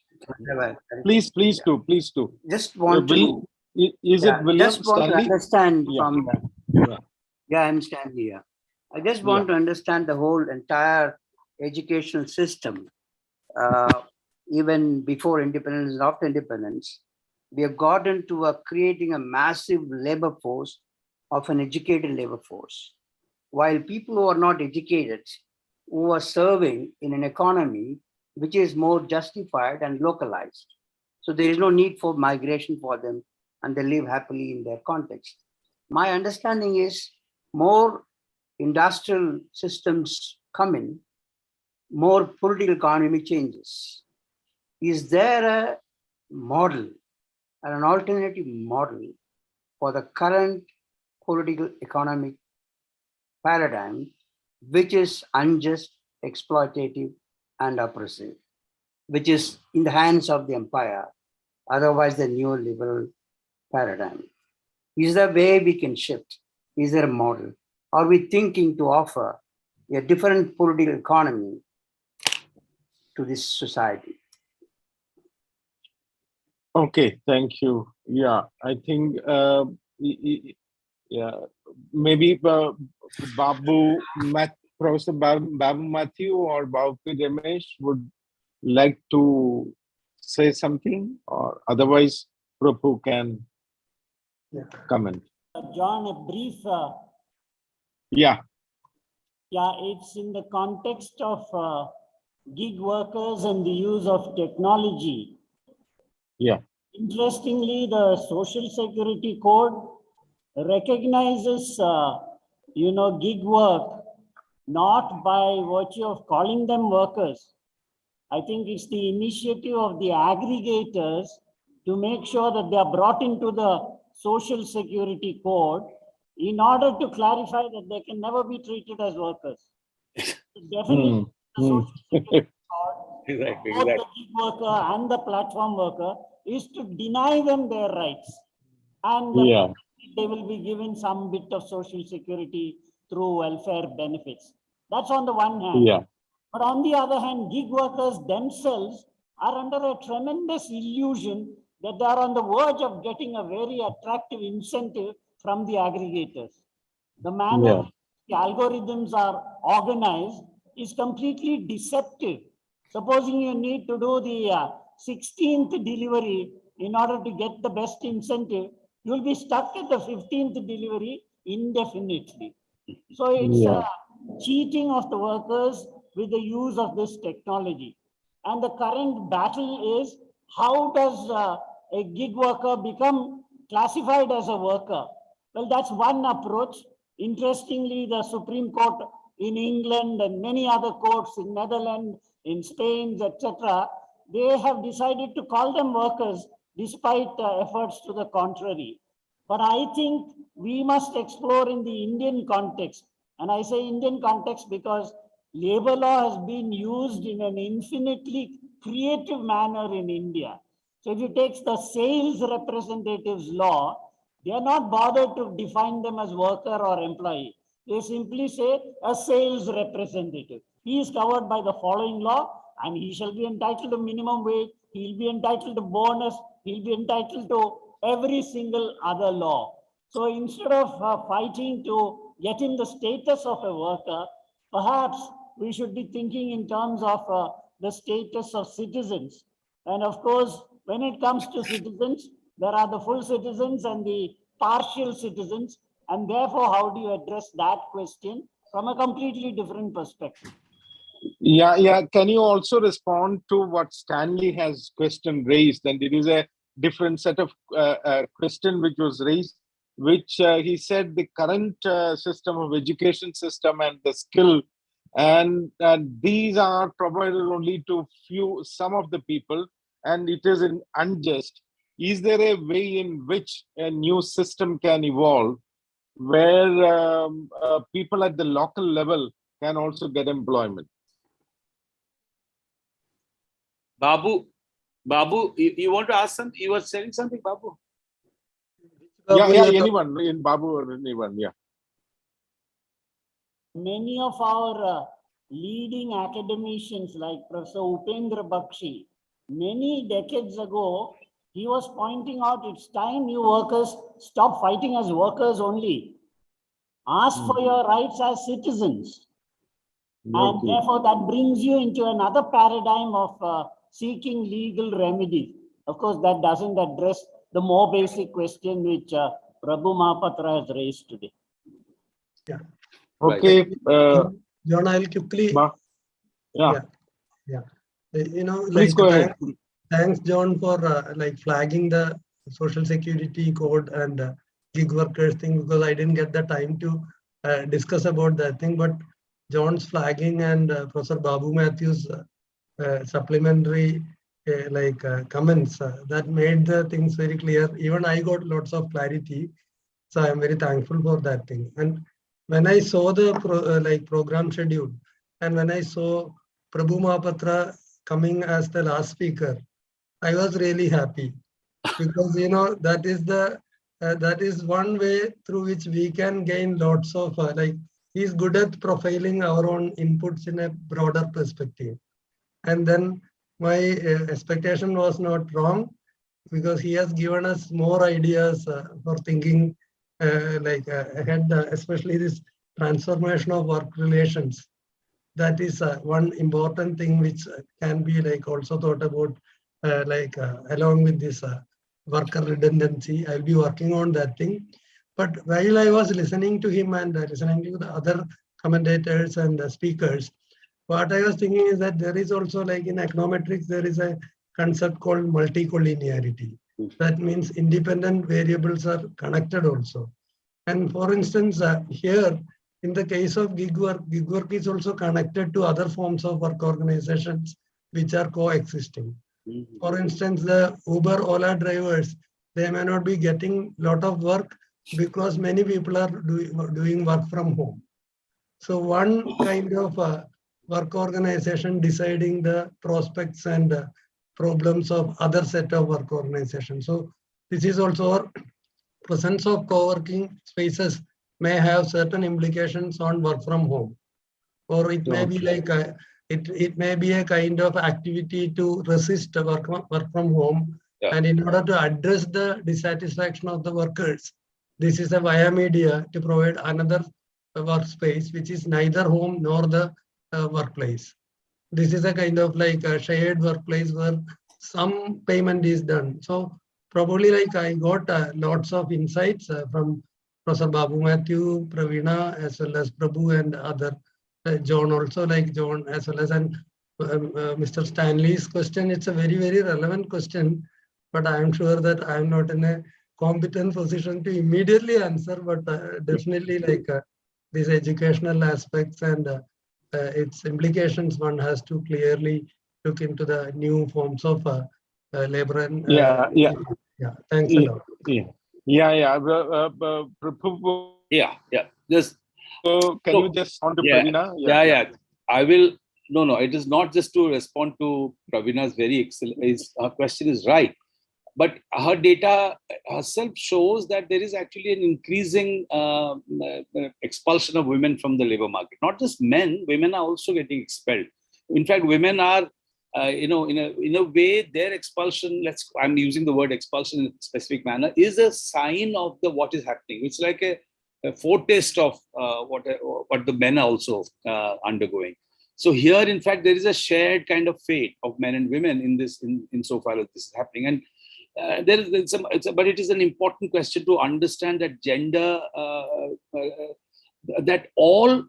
Please do. Just want to. Is it William Just want Stanley? to understand Yeah. from the. Yeah. I'm Stanley here. I just want to understand the whole entire educational system. Even before independence and after independence, we have gotten to creating a massive labor force of an educated labor force. While people who are not educated, who are serving in an economy which is more justified and localized. So there is no need for migration for them, and they live happily in their context. My understanding is more industrial systems come in, more political economy changes. Is there a model, an alternative model for the current political economic paradigm, which is unjust, exploitative, and oppressive, which is in the hands of the empire, otherwise the neoliberal paradigm? Is there a way we can shift? Is there a model? Are we thinking to offer a different political economy to this society? Okay, thank you. Yeah, I think maybe Professor Babu Matthew or Babu Ramesh would like to say something, or otherwise Prabhu can comment. John, a brief. Yeah, It's in the context of gig workers and the use of technology. Yeah. Interestingly, the Social Security Code recognizes, gig work not by virtue of calling them workers. I think it's the initiative of the aggregators to make sure that they are brought into the Social Security Code in order to clarify that they can never be treated as workers. Definitely, the Social Security Code, both the gig worker and the platform worker, is to deny them their rights. And they will be given some bit of Social Security through welfare benefits. That's on the one hand. Yeah. But on the other hand, gig workers themselves are under a tremendous illusion that they are on the verge of getting a very attractive incentive from the aggregators. The manner the algorithms are organized is completely deceptive. Supposing you need to do the 16th delivery in order to get the best incentive, you'll be stuck at the 15th delivery indefinitely. So it's cheating of the workers with the use of this technology. And the current battle is, how does a gig worker become classified as a worker? Well, that's one approach. Interestingly, the Supreme Court in England and many other courts in Netherlands, in Spain, etc., they have decided to call them workers despite efforts to the contrary. But I think we must explore in the Indian context. And I say Indian context because labor law has been used in an infinitely creative manner in India. So if you take the sales representatives law, they are not bothered to define them as worker or employee. They simply say a sales representative. He is covered by the following law, and he shall be entitled to minimum wage, he'll be entitled to bonus, he'll be entitled to every single other law. So instead of fighting to get him the status of a worker, perhaps we should be thinking in terms of the status of citizens. And of course, When it comes to citizens, there are the full citizens and the partial citizens. And therefore, how do you address that question from a completely different perspective? Yeah, yeah. Can you also respond to what Stanley has question raised? And it is a different set of question which was raised, which he said the current system of education system and the skill, and these are provided only to some of the people, and it is unjust. Is there a way in which a new system can evolve where people at the local level can also get employment? Babu, you want to ask something? You were saying something, Babu? Yeah, anyone, in Babu or anyone, yeah. Many of our leading academicians like Professor Upendra Bakshi, many decades ago, he was pointing out it's time you workers stop fighting as workers only. Ask for your rights as citizens. And therefore, that brings you into another paradigm of seeking legal remedies. Of course, that doesn't address the more basic question which Prabhu Mahapatra has raised today. Yeah. Okay. John, I'll quickly. Yeah. You know, Please go ahead. Thanks, John, for like flagging the social security code and gig workers thing, because I didn't get the time to discuss about that thing. But John's flagging and Professor Babu Matthews' supplementary comments that made the things very clear. Even I got lots of clarity, so I'm very thankful for that thing. And when I saw the program schedule, and when I saw Prabhu Mahapatra coming as the last speaker, I was really happy, because you know that is one way through which we can gain lots of he's good at profiling our own inputs in a broader perspective. And then my expectation was not wrong, because he has given us more ideas for thinking ahead, especially this transformation of work relations. That is one important thing which can be also thought about along with this worker redundancy. I'll be working on that thing. But while I was listening to him and listening to the other commentators and speakers, what I was thinking is that there is also, like in econometrics, there is a concept called multicollinearity. That means independent variables are connected also. And for instance, here, in the case of gig work is also connected to other forms of work organizations which are coexisting. For instance, the Uber, Ola drivers, they may not be getting a lot of work because many people are doing work from home. So one kind of work organization deciding the prospects and problems of other set of work organizations. So this is also presence of co-working spaces may have certain implications on work from home, or it may be like it may be a kind of activity to resist work from home. And in order to address the dissatisfaction of the workers, this is a via media to provide another workspace which is neither home nor the workplace. This is a kind of like a shared workplace where some payment is done. So probably I got lots of insights from Professor Babu Matthew, Pravina, as well as Prabhu and other John also, John as well as and Mr. Stanley's question. It's a very, very relevant question, but I'm sure that I'm not in a competent position to immediately answer, but definitely these educational aspects and its implications, one has to clearly look into the new forms of labor and thanks a lot. Just can you just respond to Pravina? I will. No, it is not just to respond to Pravina's very excellent. Her question is right, but her data herself shows that there is actually an increasing expulsion of women from the labor market. Not just men; women are also getting expelled. In fact, women are, in a way, their expulsion. I'm using the word expulsion in a specific manner, is a sign of what is happening. It's like a foretaste of what the men are also undergoing. So here, in fact, there is a shared kind of fate of men and women in this, insofar as this is happening. And there's some, but it is an important question to understand that gender, that all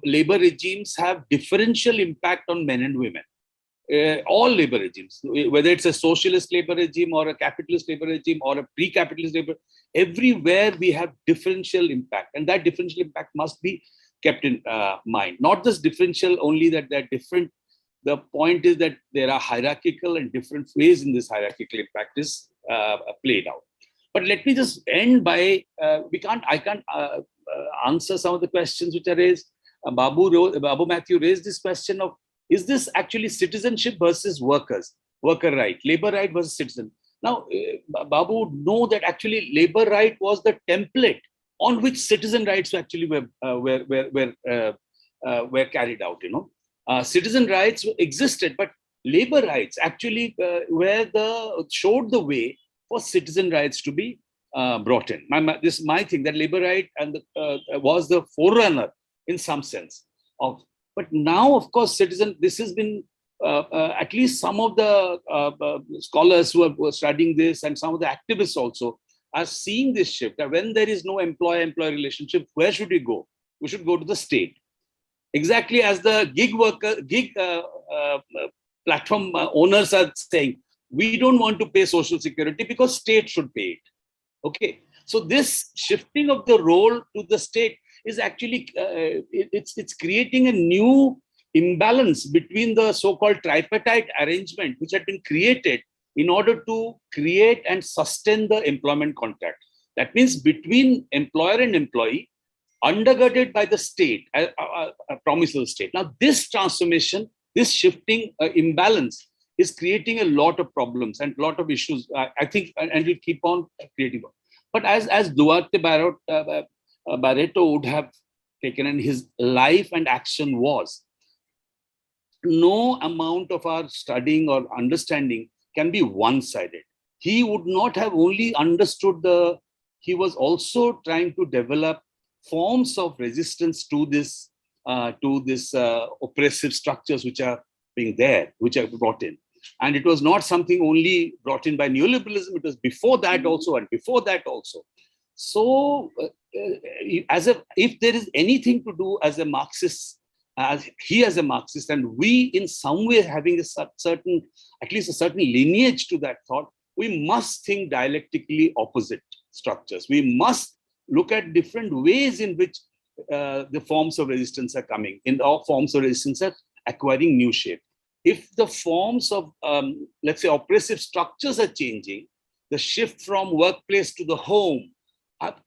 labor regimes have differential impact on men and women. All labor regimes, whether it's a socialist labor regime or a capitalist labor regime or a pre-capitalist labor, everywhere we have differential impact, and that differential impact must be kept in mind. Not just differential only that they're different. The point is that there are hierarchical and different ways in this hierarchical impact is played out. But let me just end by, I can't answer some of the questions which are raised. Babu Matthew raised this question of, is this actually citizenship versus worker right, labor right versus citizen? Now, Babu would know that actually labor right was the template on which citizen rights actually were carried out. Citizen rights existed, but labor rights actually showed the way for citizen rights to be brought in. This is my thing, that labor right and was the forerunner in some sense of. But now, of course, this has been, at least some of the scholars who are studying this and some of the activists also are seeing this shift, that when there is no employer-employee relationship, where should we go? We should go to the state. Exactly as the gig platform owners are saying, we don't want to pay social security because state should pay it. Okay, so this shifting of the role to the state is actually, it's creating a new imbalance between the so-called tripartite arrangement which had been created in order to create and sustain the employment contract. That means between employer and employee, undergirded by the state, a promise of the state. Now, this transformation, this shifting imbalance is creating a lot of problems and a lot of issues, I think, and will keep on creating. But as Duarte Barreto would have taken, and his life and action was, no amount of our studying or understanding can be one-sided. He would not have only understood he was also trying to develop forms of resistance to this oppressive structures which are which are brought in. And it was not something only brought in by neoliberalism, it was before that also and before that also. So if there is anything to do as a Marxist, as a Marxist, and we in some way having at least a certain lineage to that thought, we must think dialectically opposite structures. We must look at different ways in which the forms of resistance are coming, forms of resistance are acquiring new shape. If the forms of, let's say, oppressive structures are changing, the shift from workplace to the home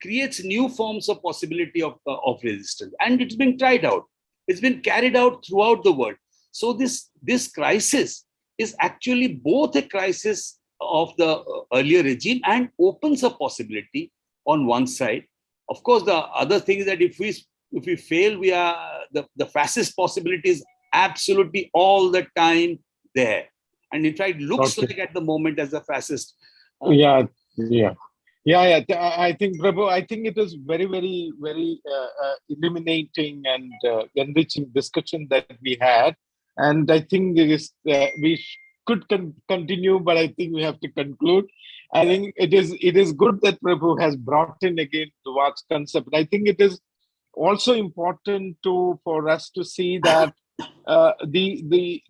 creates new forms of possibility of resistance. And it's been tried out. It's been carried out throughout the world. So this crisis is actually both a crisis of the earlier regime and opens a possibility on one side. Of course, the other thing is that if we fail, we are the fascist possibility is absolutely all the time there. And in fact, looks like at the moment as a fascist. I think, Prabhu, I think it is very, very, very illuminating and enriching discussion that we had. And I think we could continue, but I think we have to conclude. I think it is good that Prabhu has brought in again Duarte's concept. I think it is also important for us to see that the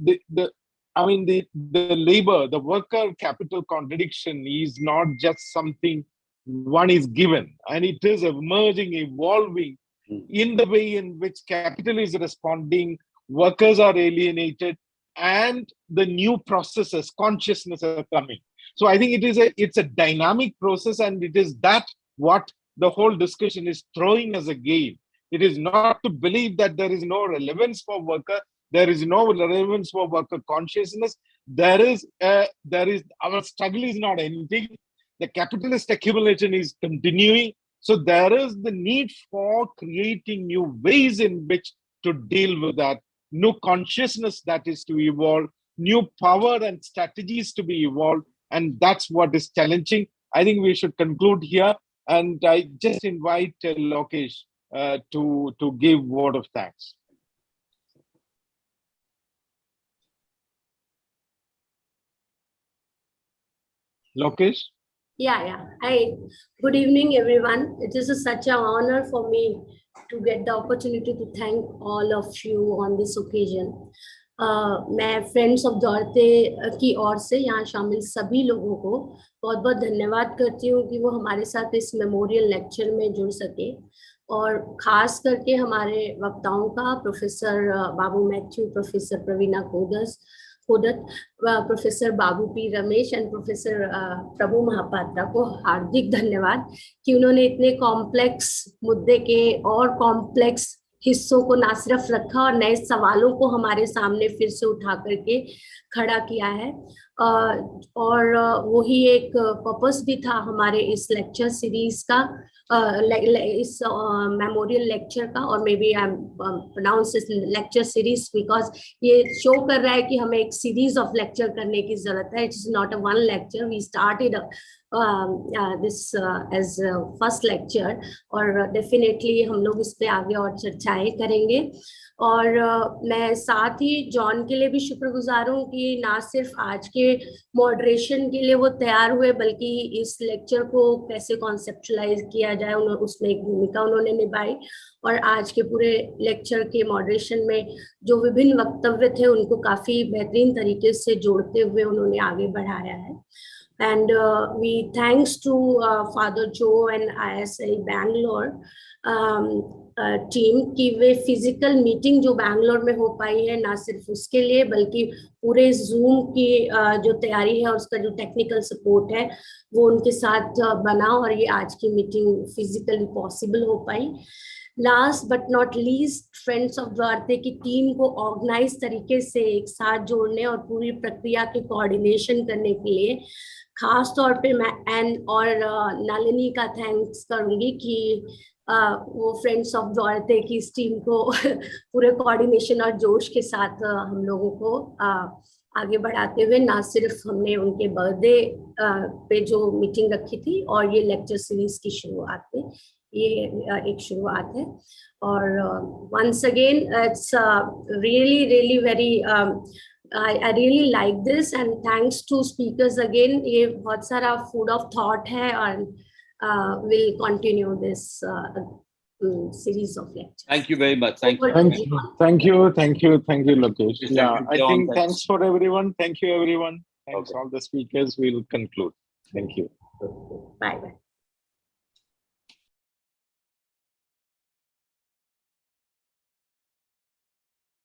labor, the worker capital contradiction is not just something one is given, and it is emerging, evolving in the way in which capital is responding, workers are alienated, and the new processes, consciousness are coming. So I think it's a dynamic process, and it is that what the whole discussion is throwing us again. It is not to believe that there is no relevance for worker, there is no relevance for worker consciousness. There is our struggle is not ending. The capitalist accumulation is continuing. So there is the need for creating new ways in which to deal with that, new consciousness that is to evolve, new power and strategies to be evolved. And that's what is challenging. I think we should conclude here. And I just invite Lokesh to give word of thanks. Lokesh? Yeah. Hi, good evening, everyone. It is such an honor for me to get the opportunity to thank all of you on this occasion. मैं friends of दौड़ते की ओर से यहाँ शामिल सभी लोगों को बहुत बहुत धन्यवाद करती हूँ कि वो हमारे साथ इस मेमोरियल लेक्चर में जुड़ सके, और खास करके हमारे वक्ताओं का professor Babu Mathew, professor Praveena Kodath, professor Babu P Ramesh and professor Prabhu Mahapatra को हार्दिक धन्यवाद कि उन्होंने इतने कॉम्प्लेक्स मुद्दे के और कॉम्प्लेक्स हिस्सों को ना सिर्फ रखा और नए सवालों को हमारे सामने फिर से उठा करके खड़ा किया है। और वही एक पर्पस भी था हमारे इस लेक्चर सीरीज का, इस मेमोरियल लेक्चर का, और may be I am pronounce this lecture series because ये शो कर रहा है कि हमें एक सीरीज ऑफ लेक्चर करने की जरूरत है. It's not a one lecture. We started this as first lecture, और डेफिनेटली हम लोग इस पे आगे और चर्चाएं करेंगे. और मैं साथ ही जॉन के लिए भी शुक्रगुजार हूँ कि ना सिर्फ आज के मॉडरेशन के लिए वो तैयार हुए, बल्कि इस लेक्चर को कैसे कॉन्सेप्चुलाइज किया जाए उसमें एक भूमिका उन्होंने निभाई. और आज के पूरे लेक्चर के मॉडरेशन में जो विभिन्न वक्तव्य थे उनको काफी बेहतरीन तरीके से जोड़ते हुए उन्होंने आगे बढ़ाया है. And we thanks to Father Joe and ISI Bangalore team की वे फिजिकल मीटिंग जो बैंगलोर में हो पाई है, ना सिर्फ उसके लिए बल्कि पूरे जूम की जो तैयारी है और उसका जो टेक्निकल सपोर्ट है वो उनके साथ बना, और ये आज की मीटिंग फिजिकली पॉसिबल हो पाई. Last but not least, friends of द्वारते की टीम को ऑर्गेनाइज तरीके से एक साथ जोड़ने और पूरी प्रक्रिया के कोऑर्डिनेशन करने के लिए खास तौर पे मैं एन और नलिनी का थैंक्स करूंगी कि वो फ्रेंड्स ऑफ द्वारते की इस टीम को पूरे कोऑर्डिनेशन और जोश के साथ हम लोगों को आगे बढ़ाते हुए, ना सिर्फ हमने उनके बर्थडे पे जो मीटिंग रखी थी और ये लेक्चर सीरीज की शुरुआत में, ये एक शुरुआत है. और once again it's really very I really like this, and thanks to speakers again. ये बहुत सारा food of thought है, और we'll continue this series of lectures. Thank you very much. Thank you. Thank you, Lokesh. Thank Yeah, you, I John. think thanks for everyone. Thank you, everyone. Thanks Okay. all the speakers. We'll conclude. Thank you. Bye.